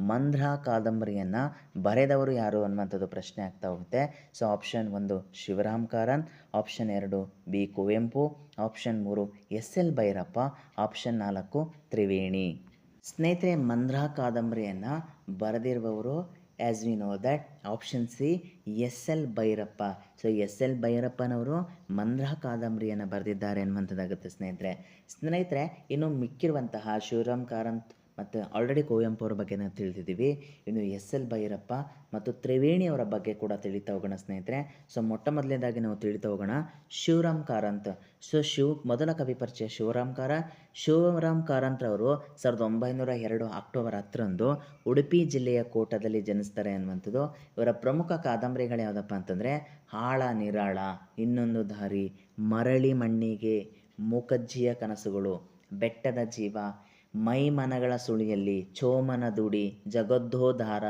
ಮಂದ್ರ ಕಾದಂಬರಿಯನ್ನು ಬರೆದವರು ಯಾರು ಅನ್ನುವಂಥದ್ದು ಪ್ರಶ್ನೆ ಆಗ್ತಾ ಹೋಗುತ್ತೆ. So option 1 Shivaram Karanth, option 2 B Kuvempu, option 3 S L. Bhyrappa, option 4 Triveni. ಸ್ನೇಹಿತರೆ, ಮಂದ್ರ ಕಾದಂಬರಿಯನ್ನು ಬರೆದಿರುವವರು as we know that option C S L. Bhyrappa. So S L. ಭೈರಪ್ಪನವರು ಮಂದ್ರ ಕಾದಂಬರಿಯನ್ನು ಬರೆದಿದ್ದಾರೆ ಅನ್ನುವಂಥದ್ದಾಗುತ್ತೆ ಸ್ನೇಹಿತರೆ. ಇನ್ನು ಮಿಕ್ಕಿರುವಂತಹ ಶಿವರಾಮ್ ಕಾರಂತ್ ಮತ್ತು ಆಲ್ರೆಡಿ ಕುವೆಂಪು ಅವರ ಬಗ್ಗೆ ನಾವು ತಿಳಿದಿದ್ದೀವಿ. ಇನ್ನು ಎಸ್.ಎಲ್. ಭೈರಪ್ಪ ಮತ್ತು ತ್ರಿವೇಣಿ ಅವರ ಬಗ್ಗೆ ಕೂಡ ತಿಳಿತಾ ಹೋಗೋಣ ಸ್ನೇಹಿತರೆ. ಸೊ ಮೊಟ್ಟ ಮೊದಲನೇದಾಗಿ ನಾವು ತಿಳಿತಾ ಹೋಗೋಣ ಶಿವರಾಮ್ ಕಾರಂತ್. ಸೊ ಮೊದಲ ಕವಿ ಪರಿಚಯ ಶಿವರಾಮ್ ಕಾರಂತ್ರವರು 1902 ಅಕ್ಟೋಬರ್ 10ರಂದು ಉಡುಪಿ ಜಿಲ್ಲೆಯ ಕೋಟದಲ್ಲಿ ಜನಿಸ್ತಾರೆ ಅನ್ನುವಂಥದ್ದು. ಇವರ ಪ್ರಮುಖ ಕಾದಂಬರಿಗಳು ಯಾವುದಪ್ಪ ಅಂತಂದರೆ ಆಳ ನಿರಾಳ, ಇನ್ನೊಂದು ದಾರಿ, ಮರಳಿ ಮಣ್ಣಿಗೆ, ಮೂಕಜ್ಜಿಯ ಕನಸುಗಳು, ಬೆಟ್ಟದ ಜೀವ, ಮೈಮನಗಳ ಸುಳಿಯಲ್ಲಿ, ಚೋಮನ ದುಡಿ, ಜಗದ್ದೋದ್ಧಾರ,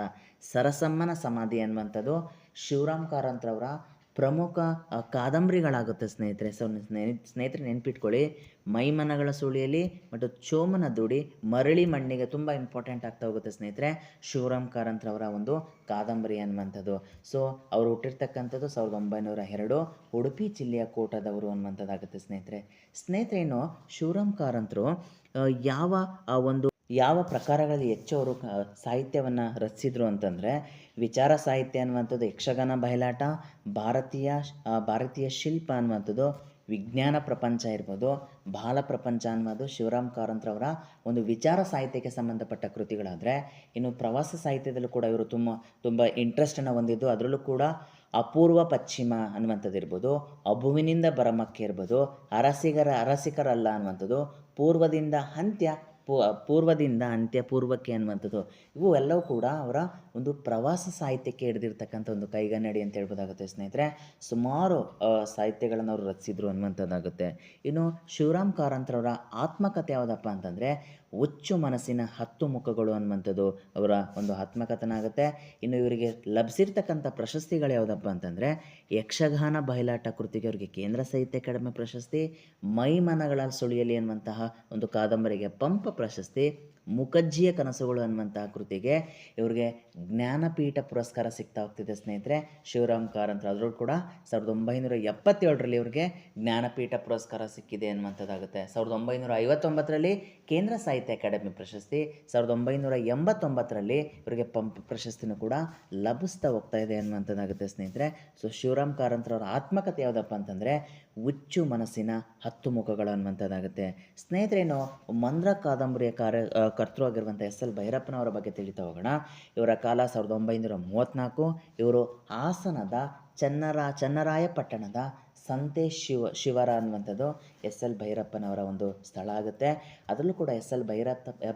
ಸರಸಮ್ಮನ ಸಮಾಧಿ ಅನ್ನುವಂಥದ್ದು ಶಿವರಾಮ್ ಕಾರಂತ್ರವರ ಪ್ರಮುಖ ಕಾದಂಬರಿಗಳಾಗುತ್ತೆ ಸ್ನೇಹಿತರೆ. ಸೊ ಸ್ನೇಹಿತರೆ ನೆನ್ಪಿಟ್ಕೊಳ್ಳಿ, ಮೈಮನಗಳ ಸುಳಿಯಲ್ಲಿ ಮತ್ತು ಚೋಮನ ದುಡಿ, ಮರಳಿ ಮಣ್ಣಿಗೆ ತುಂಬ ಇಂಪಾರ್ಟೆಂಟ್ ಆಗ್ತಾ ಹೋಗುತ್ತೆ ಸ್ನೇಹಿತರೆ ಶಿವರಾಮ್ ಕಾರಂತ್ರವರ ಒಂದು ಕಾದಂಬರಿ ಅನ್ನುವಂಥದ್ದು. ಸೊ ಅವರು ಹುಟ್ಟಿರ್ತಕ್ಕಂಥದ್ದು 1902 ಉಡುಪಿ ಜಿಲ್ಲೆಯ ಕೋಟದವರು ಅನ್ನುವಂಥದ್ದಾಗುತ್ತೆ ಸ್ನೇಹಿತರೆ. ಇನ್ನು ಶಿವರಾಮ್ ಕಾರಂತರು ಯಾವ ಪ್ರಕಾರಗಳಲ್ಲಿ ಹೆಚ್ಚು ಅವರು ಸಾಹಿತ್ಯವನ್ನು ರಚಿಸಿದ್ರು ಅಂತಂದರೆ ವಿಚಾರ ಸಾಹಿತ್ಯ ಅನ್ನುವಂಥದ್ದು, ಯಕ್ಷಗಾನ ಬಯಲಾಟ, ಭಾರತೀಯ ಶಿಲ್ಪ ಅನ್ನುವಂಥದ್ದು, ವಿಜ್ಞಾನ ಪ್ರಪಂಚ ಇರ್ಬೋದು, ಬಾಲ ಪ್ರಪಂಚ ಅನ್ನೋದು ಶಿವರಾಮ್ ಕಾರಂತ್ರವರ ಒಂದು ವಿಚಾರ ಸಾಹಿತ್ಯಕ್ಕೆ ಸಂಬಂಧಪಟ್ಟ ಕೃತಿಗಳಾದರೆ, ಇನ್ನು ಪ್ರವಾಸ ಸಾಹಿತ್ಯದಲ್ಲೂ ಕೂಡ ಇವರು ತುಂಬ ಇಂಟ್ರೆಸ್ಟನ್ನು ಹೊಂದಿದ್ದು. ಅದರಲ್ಲೂ ಕೂಡ ಅಪೂರ್ವ ಪಶ್ಚಿಮ ಅನ್ನುವಂಥದ್ದು ಇರ್ಬೋದು, ಅಬುವಿನಿಂದ ಬರಮಕ್ಕೆ ಇರ್ಬೋದು, ಅರಸಿಕರಲ್ಲ ಅನ್ನುವಂಥದ್ದು, ಪೂರ್ವದಿಂದ ಅಂತ್ಯ ಪೂರ್ವಕ್ಕೆ ಅನ್ನುವಂಥದ್ದು, ಇವು ಎಲ್ಲವೂ ಕೂಡ ಅವರ ಒಂದು ಪ್ರವಾಸ ಸಾಹಿತ್ಯಕ್ಕೆ ಹಿಡಿದಿರ್ತಕ್ಕಂಥ ಒಂದು ಕೈಗನ್ನಡಿ ಅಂತ ಹೇಳ್ಬೋದಾಗುತ್ತೆ ಸ್ನೇಹಿತರೆ. ಸುಮಾರು ಸಾಹಿತ್ಯಗಳನ್ನು ಅವರು ರಚಿಸಿದ್ರು ಅನ್ನುವಂಥದ್ದಾಗುತ್ತೆ. ಇನ್ನು ಶಿವರಾಮ್ ಕಾರಂತ್ರವರ ಆತ್ಮಕಥೆ ಯಾವುದಪ್ಪ ಅಂತಂದರೆ ಹುಚ್ಚು ಮನಸ್ಸಿನ 10 ಮುಖಗಳು ಅನ್ನುವಂಥದ್ದು ಅವರ ಒಂದು ಆತ್ಮಕಥನ ಆಗುತ್ತೆ. ಇನ್ನು ಇವರಿಗೆ ಲಭಿಸಿರ್ತಕ್ಕಂಥ ಪ್ರಶಸ್ತಿಗಳು ಯಾವುದಪ್ಪ ಅಂತಂದರೆ ಯಕ್ಷಗಾನ ಬಯಲಾಟ ಕೃತಿಗೆ ಅವರಿಗೆ ಕೇಂದ್ರ ಸಾಹಿತ್ಯ ಅಕಾಡೆಮಿ ಪ್ರಶಸ್ತಿ, ಮೈಮನಗಳ ಸುಳಿಯಲ್ಲಿ ಅನ್ನುವಂತಹ ಒಂದು ಕಾದಂಬರಿಗೆ ಪಂಪ ಪ್ರಶಸ್ತಿ, ಮುಖಜ್ಜಿಯ ಕನಸುಗಳು ಅನ್ನುವಂತಹ ಕೃತಿಗೆ ಇವರಿಗೆ ಜ್ಞಾನಪೀಠ ಪುರಸ್ಕಾರ ಸಿಗ್ತಾ ಹೋಗ್ತಿದೆ ಸ್ನೇಹಿತರೆ ಶಿವರಾಮ್ ಕಾರಂತ್. ಅದರಲ್ಲೂ ಕೂಡ 1977ರಲ್ಲಿ ಇವರಿಗೆ ಜ್ಞಾನಪೀಠ ಪುರಸ್ಕಾರ ಸಿಕ್ಕಿದೆ ಅನ್ನುವಂಥದ್ದಾಗುತ್ತೆ. 1959ರಲ್ಲಿ ಕೇಂದ್ರ ಸಾಹಿತ್ಯ ಅಕಾಡೆಮಿ ಪ್ರಶಸ್ತಿ, 1989ರಲ್ಲಿ ಇವರಿಗೆ ಪಂಪ ಪ್ರಶಸ್ತಿನೂ ಕೂಡ ಲಭಿಸ್ತಾ ಹೋಗ್ತಾ ಇದೆ ಅನ್ನುವಂಥದ್ದಾಗುತ್ತೆ ಸ್ನೇಹಿತರೆ. ಸೊ ಶಿವರಾಮ್ ಕಾರಂತ್ರವರ ಆತ್ಮಕಥೆ ಯಾವುದಪ್ಪ ಅಂತಂದರೆ ಹುಚ್ಚು ಮನಸ್ಸಿನ 10 ಮುಖಗಳು ಅನ್ನುವಂಥದ್ದಾಗುತ್ತೆ ಸ್ನೇಹಿತರೇನು. ಮಂದ್ರ ಕಾದಂಬರಿಯ ಕರ್ತೃ ಆಗಿರುವಂಥ ಎಸ್.ಎಲ್. ಭೈರಪ್ಪನವರ ಬಗ್ಗೆ ತಿಳಿತಾ ಹೋಗೋಣ. ಇವರ ಕಾಲ 1934. ಇವರು ಹಾಸನದ ಚನ್ನರಾಯಪಟ್ಟಣದ ಸಂತೆ ಶಿವರ ಅನ್ನುವಂಥದ್ದು ಎಸ್.ಎಲ್. ಭೈರಪ್ಪನವರ ಒಂದು ಸ್ಥಳ ಆಗುತ್ತೆ. ಅದರಲ್ಲೂ ಕೂಡ ಎಸ್.ಎಲ್.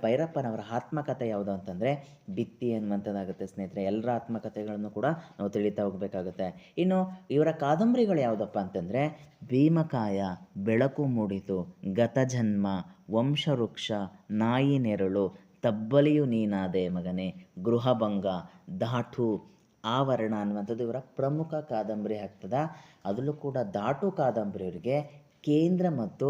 ಭೈರಪ್ಪನವರ ಆತ್ಮಕಥೆ ಯಾವುದು ಅಂತಂದರೆ ಬಿತ್ತಿ ಅನ್ನುವಂಥದ್ದಾಗುತ್ತೆ ಸ್ನೇಹಿತರೆ. ಎಲ್ಲರ ಆತ್ಮಕಥೆಗಳನ್ನು ಕೂಡ ನಾವು ತಿಳಿತಾ ಹೋಗಬೇಕಾಗುತ್ತೆ. ಇನ್ನು ಇವರ ಕಾದಂಬರಿಗಳು ಯಾವುದಪ್ಪ ಅಂತಂದರೆ ಭೀಮಕಾಯ, ಬೆಳಕು ಮೂಡಿತು, ಗತಜನ್ಮ, ವಂಶವೃಕ್ಷ, ನಾಯಿ ನೆರಳು, ತಬ್ಬಲಿಯು ನೀನಾದೆ ಮಗನೇ, ಗೃಹಭಂಗ, ದಾಟು, ಆವರಣ ಅನ್ನುವಂಥದ್ದು ಇವರ ಪ್ರಮುಖ ಕಾದಂಬರಿ ಆಗ್ತದೆ. ಅದರಲ್ಲೂ ಕೂಡ ದಾಟು ಕಾದಂಬರಿಯವರಿಗೆ ಕೇಂದ್ರ ಮತ್ತು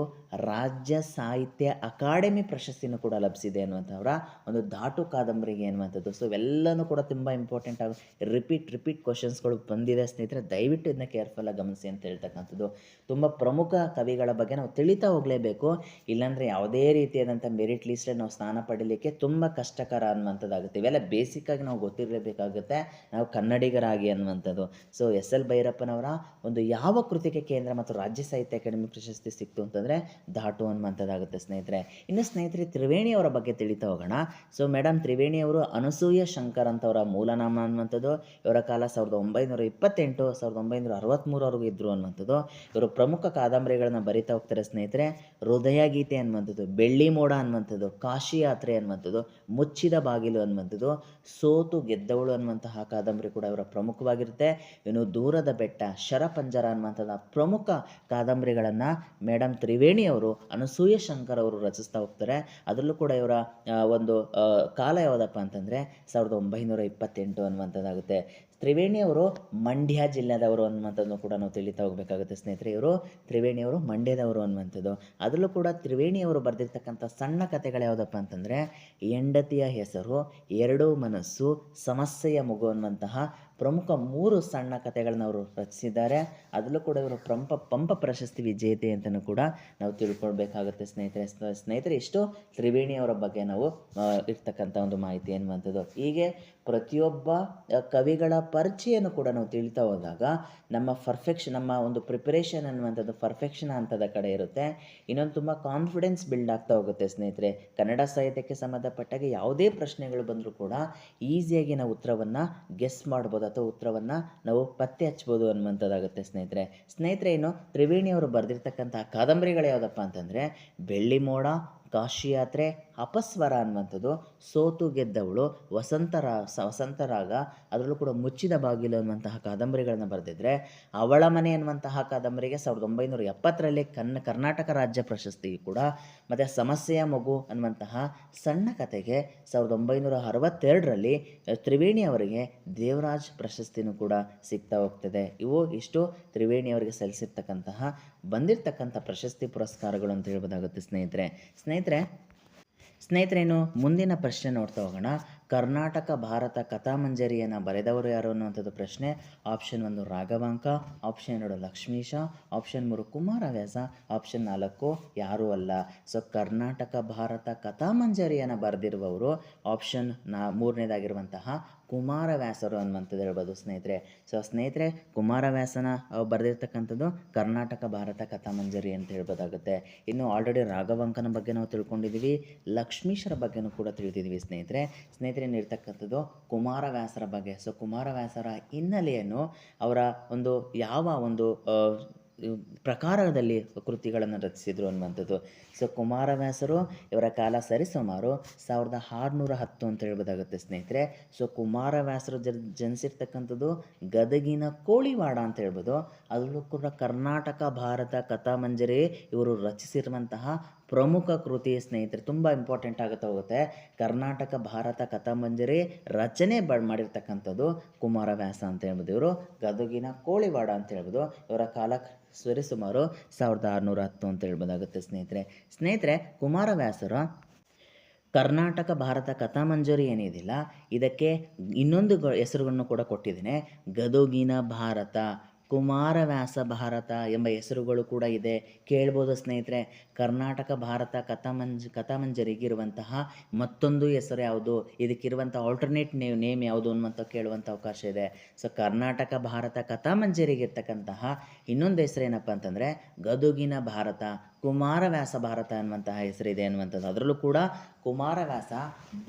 ರಾಜ್ಯ ಸಾಹಿತ್ಯ ಅಕಾಡೆಮಿ ಪ್ರಶಸ್ತಿನೂ ಕೂಡ ಲಭಿಸಿದೆ ಅನ್ನುವಂಥವ್ರ ಒಂದು ಧಾಟು ಕಾದಂಬರಿಗೆ ಅನ್ನುವಂಥದ್ದು. ಸೊ ಇವೆಲ್ಲನೂ ಕೂಡ ತುಂಬ ಇಂಪಾರ್ಟೆಂಟ್ ಆಗಿ ರಿಪೀಟ್ ಕ್ವಶನ್ಸ್ಗಳು ಬಂದಿದೆ ಸ್ನೇಹಿತರೆ, ದಯವಿಟ್ಟು ಇದನ್ನ ಕೇರ್ಫುಲ್ಲಾಗಿ ಗಮನಿಸಿ ಅಂತ ಹೇಳ್ತಕ್ಕಂಥದ್ದು. ತುಂಬ ಪ್ರಮುಖ ಕವಿಗಳ ಬಗ್ಗೆ ನಾವು ತಿಳಿತಾ ಹೋಗಲೇಬೇಕು, ಇಲ್ಲಾಂದರೆ ಯಾವುದೇ ರೀತಿಯಾದಂಥ ಮೆರಿಟ್ ಲಿಸ್ಟಲ್ಲಿ ನಾವು ಸ್ಥಾನ ಪಡೀಲಿಕ್ಕೆ ತುಂಬ ಕಷ್ಟಕರ ಅನ್ನುವಂಥದ್ದಾಗುತ್ತೆ. ಇವೆಲ್ಲ ಬೇಸಿಕ್ಕಾಗಿ ನಾವು ಗೊತ್ತಿರಲೇಬೇಕಾಗುತ್ತೆ ನಾವು ಕನ್ನಡಿಗರಾಗಿ ಅನ್ನುವಂಥದ್ದು. ಸೊ ಎಸ್ ಎಲ್ ಭೈರಪ್ಪನವರ ಒಂದು ಯಾವ ಕೃತಿಗೆ ಕೇಂದ್ರ ಮತ್ತು ರಾಜ್ಯ ಸಾಹಿತ್ಯ ಅಕಾಡೆಮಿ ಪ್ರಶಸ್ತಿ ಸಿಕ್ತು ಅಂತಂದರೆ ಧಾಟು ಅನ್ನುವಂಥದ್ದಾಗುತ್ತೆ ಸ್ನೇಹಿತರೆ. ಇನ್ನು ಸ್ನೇಹಿತರೆ ತ್ರಿವೇಣಿಯವರ ಬಗ್ಗೆ ತಿಳಿತಾ ಹೋಗೋಣ. ಸೊ ಮೇಡಮ್ ತ್ರಿವೇಣಿಯವರು ಅನಸೂಯ ಶಂಕರ್ ಅಂತವರ ಮೂಲನಾಮ ಅನ್ನುವಂಥದ್ದು. ಇವರ ಕಾಲ 1928 1963ವರೆಗೂ ಇದ್ದರು ಅನ್ನುವಂಥದ್ದು. ಇವರು ಪ್ರಮುಖ ಕಾದಂಬರಿಗಳನ್ನು ಬರಿತಾ ಹೋಗ್ತಾರೆ ಸ್ನೇಹಿತರೆ. ಹೃದಯ ಗೀತೆ ಅನ್ನುವಂಥದ್ದು, ಬೆಳ್ಳಿ ಮೋಡ ಅನ್ನುವಂಥದ್ದು, ಕಾಶಿ ಯಾತ್ರೆ ಅನ್ನುವಂಥದ್ದು, ಮುಚ್ಚಿದ ಬಾಗಿಲು ಅನ್ನುವಂಥದ್ದು, ಸೋತು ಗೆದ್ದವಳು ಅನ್ನುವಂತಹ ಕಾದಂಬರಿ ಕೂಡ ಇವರ ಪ್ರಮುಖವಾಗಿರುತ್ತೆ. ಇನ್ನು ದೂರದ ಬೆಟ್ಟ, ಶರಪಂಜರ ಅನ್ನುವಂಥದ್ದು ಪ್ರಮುಖ ಕಾದಂಬರಿಗಳನ್ನು ಮೇಡಮ್ ತ್ರಿವೇಣಿಯವರು ಅನಸೂಯ ಶಂಕರ್ ಅವರು ರಚಿಸ್ತಾ ಹೋಗ್ತಾರೆ. ಅದರಲ್ಲೂ ಕೂಡ ಇವರ ಒಂದು ಕಾಲ ಯಾವುದಪ್ಪ ಅಂತಂದರೆ 1928 ಅನ್ನುವಂಥದ್ದಾಗುತ್ತೆ. ತ್ರಿವೇಣಿಯವರು ಮಂಡ್ಯ ಜಿಲ್ಲೆದವರು ಅನ್ನುವಂಥದ್ದು ಕೂಡ ನಾವು ತಿಳಿತಾ ಹೋಗಬೇಕಾಗುತ್ತೆ ಸ್ನೇಹಿತರೆ. ಇವರು ತ್ರಿವೇಣಿಯವರು ಮಂಡ್ಯದವರು ಅನ್ನುವಂಥದ್ದು. ಅದರಲ್ಲೂ ಕೂಡ ತ್ರಿವೇಣಿಯವರು ಬರೆದಿರ್ತಕ್ಕಂಥ ಸಣ್ಣ ಕಥೆಗಳು ಯಾವುದಪ್ಪ ಅಂತಂದರೆ ಹೆಂಡತಿಯ ಹೆಸರು, ಎರಡು ಮನಸ್ಸು, ಸಮಸ್ಯೆಯ ಮಗು ಅನ್ನುವಂತಹ ಪ್ರಮುಖ 3 ಸಣ್ಣ ಕಥೆಗಳನ್ನ ಅವರು ರಚಿಸಿದ್ದಾರೆ. ಅದರಲ್ಲೂ ಕೂಡ ಇವರು ಪಂಪ ಪ್ರಶಸ್ತಿ ವಿಜೇತೆ ಅಂತಲೂ ಕೂಡ ನಾವು ತಿಳ್ಕೊಳ್ಬೇಕಾಗುತ್ತೆ ಸ್ನೇಹಿತರೆ. ಇಷ್ಟು ತ್ರಿವೇಣಿಯವರ ಬಗ್ಗೆ ನಾವು ಇರ್ತಕ್ಕಂಥ ಒಂದು ಮಾಹಿತಿ ಅನ್ನುವಂಥದ್ದು. ಹೀಗೆ ಪ್ರತಿಯೊಬ್ಬ ಕವಿಗಳ ಪರಿಚಯನೂ ಕೂಡ ನಾವು ತಿಳಿತಾ ಹೋದಾಗ ನಮ್ಮ ಒಂದು ಪ್ರಿಪರೇಷನ್ ಅನ್ನುವಂಥದ್ದು ಪರ್ಫೆಕ್ಷನ್ ಹಂತದ ಕಡೆ ಇರುತ್ತೆ. ಇನ್ನೊಂದು ತುಂಬ ಕಾನ್ಫಿಡೆನ್ಸ್ ಬಿಲ್ಡ್ ಆಗ್ತಾ ಹೋಗುತ್ತೆ ಸ್ನೇಹಿತರೆ. ಕನ್ನಡ ಸಾಹಿತ್ಯಕ್ಕೆ ಸಂಬಂಧಪಟ್ಟಾಗ ಯಾವುದೇ ಪ್ರಶ್ನೆಗಳು ಬಂದರೂ ಕೂಡ ಈಸಿಯಾಗಿ ನಾವು ಉತ್ತರವನ್ನು ಗೆಸ್ ಮಾಡ್ಬೋದು ಅಥವಾ ಉತ್ತರವನ್ನು ನಾವು ಪತ್ತೆ ಹಚ್ಬೋದು ಅನ್ನುವಂಥದ್ದಾಗುತ್ತೆ ಸ್ನೇಹಿತರೆ. ಇನ್ನು ತ್ರಿವೇಣಿಯವರು ಬರೆದಿರ್ತಕ್ಕಂಥ ಕಾದಂಬರಿಗಳು ಯಾವುದಪ್ಪ ಅಂತಂದರೆ ಬೆಳ್ಳಿ ಮೋಡ, ಕಾಶಿ ಯಾತ್ರೆ, ಅಪಸ್ವರ ಅನ್ನುವಂಥದ್ದು, ಸೋತು ಗೆದ್ದವಳು, ವಸಂತರಾಗ, ಅದರಲ್ಲೂ ಕೂಡ ಮುಚ್ಚಿದ ಬಾಗಿಲು ಅನ್ನುವಂತಹ ಕಾದಂಬರಿಗಳನ್ನು ಬರೆದಿದ್ರೆ, ಅವಳ ಮನೆ ಅನ್ನುವಂತಹ ಕಾದಂಬರಿಗೆ 1970ರಲ್ಲಿ ಕರ್ನಾಟಕ ರಾಜ್ಯ ಪ್ರಶಸ್ತಿ ಕೂಡ, ಮತ್ತು ಸಮಸ್ಯೆಯ ಮಗು ಅನ್ನುವಂತಹ ಸಣ್ಣ ಕಥೆಗೆ 1962ರಲ್ಲಿ ತ್ರಿವೇಣಿಯವರಿಗೆ ದೇವರಾಜ್ ಪ್ರಶಸ್ತಿನೂ ಕೂಡ ಸಿಗ್ತಾ ಹೋಗ್ತದೆ. ಇಷ್ಟು ತ್ರಿವೇಣಿಯವರಿಗೆ ಸಲ್ಲಿಸಿರ್ತಕ್ಕಂತಹ ಬಂದಿರತಕ್ಕಂಥ ಪ್ರಶಸ್ತಿ ಪುರಸ್ಕಾರಗಳು ಅಂತ ಹೇಳ್ಬೋದಾಗುತ್ತೆ ಸ್ನೇಹಿತರೆ. ಇನ್ನು ಮುಂದಿನ ಪ್ರಶ್ನೆ ನೋಡ್ತಾ ಹೋಗೋಣ. ಕರ್ನಾಟಕ ಭಾರತ ಕಥಾಮಂಜರಿಯನ್ನು ಬರೆದವರು ಯಾರು ಅನ್ನುವಂಥದ್ದು ಪ್ರಶ್ನೆ. Option 1 Raghavanka, option 2 Lakshmisha, option 3 Kumaravyasa, option 4 ಯಾರೂ ಅಲ್ಲ. ಸೊ ಕರ್ನಾಟಕ ಭಾರತ ಕಥಾಮಂಜರಿಯನ್ನು ಬರೆದಿರುವವರು ಆಪ್ಷನ್ 3ನೇದಾಗಿರುವಂತಹ ಕುಮಾರವ್ಯಾಸರು ಅನ್ನುವಂಥದ್ದು ಹೇಳ್ಬೋದು ಸ್ನೇಹಿತರೆ. ಕುಮಾರವ್ಯಾಸನ ಬರೆದಿರ್ತಕ್ಕಂಥದ್ದು ಕರ್ನಾಟಕ ಭಾರತ ಕಥಾಮಂಜರಿ ಅಂತ ಹೇಳ್ಬೋದಾಗುತ್ತೆ. ಇನ್ನು ಆಲ್ರೆಡಿ ರಾಘವಾಂಕನ ಬಗ್ಗೆ ನಾವು ತಿಳ್ಕೊಂಡಿದ್ದೀವಿ, ಲಕ್ಷ್ಮೀಶರ ಬಗ್ಗೆನೂ ಕೂಡ ತಿಳಿದಿದ್ದೀವಿ ಸ್ನೇಹಿತರೆ ಇರ್ತಕ್ಕಂಥದ್ದು ಕುಮಾರವ್ಯಾಸರ ಬಗ್ಗೆ. ಸೊ ಕುಮಾರವ್ಯಾಸರ ಹಿನ್ನೆಲೆಯನ್ನು ಅವರ ಒಂದು ಯಾವ ಒಂದು ಪ್ರಕಾರದಲ್ಲಿ ಕೃತಿಗಳನ್ನು ರಚಿಸಿದರು ಅನ್ನುವಂಥದ್ದು. ಸೊ ಕುಮಾರವ್ಯಾಸರು ಇವರ ಕಾಲ ಸರಿಸುಮಾರು 1610 ಅಂತ ಹೇಳ್ಬೋದಾಗುತ್ತೆ ಸ್ನೇಹಿತರೆ. ಸೊ ಕುಮಾರವ್ಯಾಸರು ಜನಿಸಿರ್ತಕ್ಕಂಥದ್ದು ಗದಗಿನ ಕೋಳಿವಾಡ ಅಂತ ಹೇಳ್ಬೋದು. ಅದರಲ್ಲೂ ಕೂಡ ಕರ್ನಾಟಕ ಭಾರತ ಕಥಾಮಂಜರಿ ಇವರು ರಚಿಸಿರುವಂತಹ ಪ್ರಮುಖ ಕೃತಿ ಸ್ನೇಹಿತರೆ. ತುಂಬ ಇಂಪಾರ್ಟೆಂಟ್ ಆಗುತ್ತಾ ಹೋಗುತ್ತೆ. ಕರ್ನಾಟಕ ಭಾರತ ಕಥಾಮಂಜರಿ ರಚನೆ ಮಾಡಿರ್ತಕ್ಕಂಥದ್ದು ಕುಮಾರವ್ಯಾಸ ಅಂತ ಹೇಳ್ಬೋದು. ಇವರು ಗದಗಿನ ಕೋಳಿವಾಡ ಅಂತ ಹೇಳ್ಬೋದು. ಇವರ ಕಾಲ ಸರಿಸುಮಾರು 1610 ಅಂತ ಹೇಳ್ಬೋದಾಗುತ್ತೆ ಸ್ನೇಹಿತರೆ. ಕುಮಾರವ್ಯಾಸರ ಕರ್ನಾಟಕ ಭಾರತ ಕಥಾಮಂಜರಿ ಏನಿದಿಲ್ಲ, ಇದಕ್ಕೆ ಇನ್ನೊಂದು ಹೆಸರುಗಳನ್ನು ಕೂಡ ಕೊಟ್ಟಿದ್ದೇನೆ, ಗದಗಿನ ಭಾರತ, ಕುಮಾರವ್ಯಾಸ ಭಾರತ ಎಂಬ ಹೆಸರುಗಳು ಕೂಡ ಇದೆ. ಕೇಳ್ಬೋದು ಸ್ನೇಹಿತರೆ. ಕರ್ನಾಟಕ ಭಾರತ ಕಥಾಮಂಜರಿಗಿರುವಂತಹ ಮತ್ತೊಂದು ಹೆಸರು ಯಾವುದು, ಇದಕ್ಕಿರುವಂಥ ಆಲ್ಟರ್ನೇಟ್ ನೇಮ್ ಯಾವುದು ಅನ್ನುವಂಥ ಕೇಳುವಂಥ ಅವಕಾಶ ಇದೆ. ಸೊ ಕರ್ನಾಟಕ ಭಾರತ ಕಥಾಮಂಜರಿಗಿರ್ತಕ್ಕಂತಹ ಇನ್ನೊಂದು ಹೆಸರು ಏನಪ್ಪ ಅಂತಂದರೆ ಗದಗಿನ ಭಾರತ, ಕುಮಾರವ್ಯಾಸ ಭಾರತ ಅನ್ನುವಂತಹ ಹೆಸರಿದೆ ಅನ್ನುವಂಥದ್ದು. ಅದರಲ್ಲೂ ಕೂಡ ಕುಮಾರವ್ಯಾಸ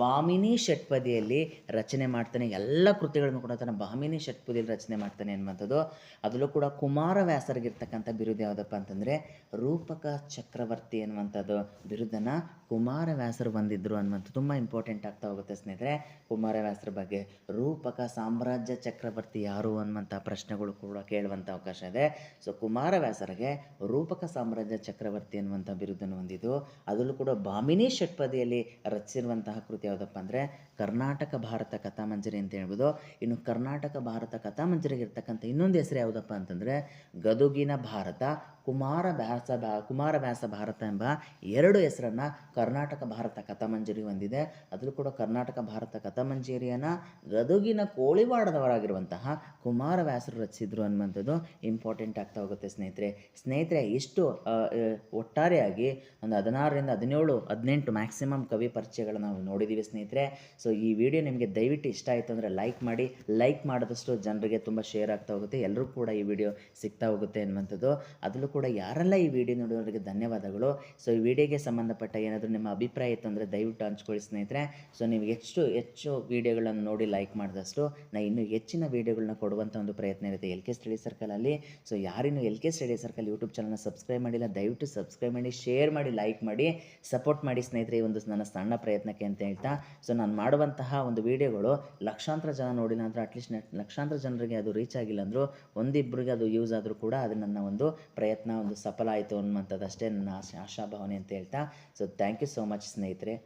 ಭಾಮಿನಿ ಷಟ್ಪದಿಯಲ್ಲಿ ರಚನೆ ಮಾಡ್ತಾನೆ. ಎಲ್ಲ ಕೃತಿಗಳನ್ನು ಕೂಡ ತನ್ನ ಭಾಮಿನಿ ಷಟ್ಪದಿಯಲ್ಲಿ ರಚನೆ ಮಾಡ್ತಾನೆ ಅನ್ನುವಂಥದ್ದು. ಅದರಲ್ಲೂ ಕೂಡ ಕುಮಾರವ್ಯಾಸರಿಗಿರ್ತಕ್ಕಂಥ ಬಿರುದು ಯಾವುದಪ್ಪ ಅಂತಂದರೆ ರೂಪಕ ಚಕ್ರವರ್ತಿ ಅನ್ನುವಂಥದ್ದು ಬಿರುದನ್ನು ಕುಮಾರವ್ಯಾಸರು ಬಂದಿದ್ದರು ಅನ್ನುವಂಥದ್ದು ತುಂಬ ಇಂಪಾರ್ಟೆಂಟ್ ಆಗ್ತಾ ಹೋಗುತ್ತೆ ಸ್ನೇಹಿತರೆ. ಕುಮಾರವ್ಯಾಸರ ಬಗ್ಗೆ ರೂಪಕ ಸಾಮ್ರಾಜ್ಯ ಚಕ್ರವರ್ತಿ ಯಾರು ಅನ್ನುವಂಥ ಪ್ರಶ್ನೆಗಳು ಕೂಡ ಕೇಳುವಂಥ ಅವಕಾಶ ಇದೆ. ಸೊ ಕುಮಾರವ್ಯಾಸರಿಗೆ ರೂಪಕ ಸಾಮ್ರಾಜ್ಯ ಚಕ್ರವರ್ತಿ ಅನ್ನುವಂಥ ಬಿರುದನ್ನು ಹೊಂದಿದ್ದು. ಅದರಲ್ಲೂ ಕೂಡ ಭಾಮಿನಿ ಷಟ್ಪದಿಯಲ್ಲಿ ರಚಿಸಿರುವಂತಹ ಕೃತಿ ಯಾವುದಪ್ಪ ಅಂದರೆ ಕರ್ನಾಟಕ ಭಾರತ ಕಥಾಮಂಜರಿ ಅಂತ ಹೇಳ್ಬೋದು. ಇನ್ನು ಕರ್ನಾಟಕ ಭಾರತ ಕಥಾಮಂಜರಿಗೆ ಇರ್ತಕ್ಕಂಥ ಇನ್ನೊಂದು ಹೆಸರು ಯಾವುದಪ್ಪ ಅಂತಂದರೆ ಗದಗಿನ ಭಾರತ, ಕುಮಾರವ್ಯಾಸ ಭಾರತ ಎಂಬ 2 ಹೆಸರನ್ನು ಕರ್ನಾಟಕ ಭಾರತ ಕಥಾಮಂಜರಿ ಹೊಂದಿದೆ. ಅದರಲ್ಲೂ ಕೂಡ ಕರ್ನಾಟಕ ಭಾರತ ಕಥಾಮಂಜರಿಯನ್ನು ಗದುಗಿನ ಕೋಳಿವಾಡದವರಾಗಿರುವಂತಹ ಕುಮಾರವ್ಯಾಸರು ರಚಿಸಿದ್ರು ಅನ್ನುವಂಥದ್ದು ಇಂಪಾರ್ಟೆಂಟ್ ಆಗ್ತಾ ಹೋಗುತ್ತೆ ಸ್ನೇಹಿತರೆ. ಇಷ್ಟು ಒಟ್ಟಾರೆಯಾಗಿ ಒಂದು 16ರಿಂದ 17 18 ಮ್ಯಾಕ್ಸಿಮಮ್ ಕವಿ ಪರಿಚಯಗಳನ್ನು ನಾವು ನೋಡಿದ್ದೀವಿ ಸ್ನೇಹಿತರೆ. ಸೊ ಈ ವಿಡಿಯೋ ನಿಮಗೆ ದಯವಿಟ್ಟು ಇಷ್ಟ ಆಯಿತು ಅಂದರೆ ಲೈಕ್ ಮಾಡಿ. ಲೈಕ್ ಮಾಡಿದಷ್ಟು ಜನರಿಗೆ ತುಂಬ ಶೇರ್ ಆಗ್ತಾ ಹೋಗುತ್ತೆ, ಎಲ್ಲರೂ ಕೂಡ ಈ ವಿಡಿಯೋ ಸಿಗ್ತಾ ಹೋಗುತ್ತೆ ಅನ್ನುವಂಥದ್ದು. ಅದರಲ್ಲೂ ಕೂಡ ಯಾರೆಲ್ಲ ಈ ವಿಡಿಯೋ ನೋಡೋರಿಗೆ ಧನ್ಯವಾದಗಳು. ಸೊ ಈ ವಿಡಿಯೋಗೆ ಸಂಬಂಧಪಟ್ಟ ಏನಾದರೂ ನಿಮ್ಮ ಅಭಿಪ್ರಾಯ ಇತ್ತು ಅಂದರೆ ದಯವಿಟ್ಟು ಹಂಚ್ಕೊಳ್ಳಿ ಸ್ನೇಹಿತರೆ. ಸೊ ನೀವು ಹೆಚ್ಚು ವಿಡಿಯೋಗಳನ್ನು ನೋಡಿ ಲೈಕ್ ಮಾಡಿದಷ್ಟು ನಾನು ಇನ್ನೂ ಹೆಚ್ಚಿನ ವಿಡಿಯೋಗಳನ್ನ ಕೊಡುವಂಥ ಒಂದು ಪ್ರಯತ್ನ ಇರುತ್ತೆ LK ಸ್ಟಡಿ ಸರ್ಕಲಲ್ಲಿ. ಸೊ ಯಾರಿನ್ನೂ LK ಸ್ಟಡಿ ಸರ್ಕಲ್ ಯೂಟ್ಯೂಬ್ ಚಾನಲ್ನ ಸಬ್ಸ್ಕ್ರೈಬ್ ಮಾಡಿಲ್ಲ, ದಯವಿಟ್ಟು ಸಬ್ಸ್ಕ್ರೈಬ್ ಮಾಡಿ, ಶೇರ್ ಮಾಡಿ, ಲೈಕ್ ಮಾಡಿ, ಸಪೋರ್ಟ್ ಮಾಡಿ ಸ್ನೇಹಿತರೆ, ಈ ಒಂದು ನನ್ನ ಸಣ್ಣ ಪ್ರಯತ್ನಕ್ಕೆ ಅಂತ ಹೇಳ್ತಾ. ಸೊ ನಾನು ಮಾಡುವಂತಹ ಒಂದು ವಿಡಿಯೋಗಳು ಲಕ್ಷಾಂತರ ಜನ ನೋಡಿಲ್ಲ ಅಂದರೆ ಅಟ್ಲೀಸ್ಟ್ ಲಕ್ಷಾಂತರ ಜನರಿಗೆ ಅದು ರೀಚ್ ಆಗಿಲ್ಲ ಅಂದರೂ ಒಂದಿಬ್ಬರಿಗೆ ಅದು ಯೂಸ್ ಆದರೂ ಕೂಡ ಅದು ನನ್ನ ಒಂದು ಪ್ರಯತ್ನ ಒಂದು ಸಫಲ ಆಯಿತು ಅನ್ನುವಂಥದ್ದು ಅಷ್ಟೇ ನನ್ನ ಆಶಾಭಾವನೆ ಅಂತ ಹೇಳ್ತಾ. So thank you so much ಸ್ನೇಹಿತರೆ.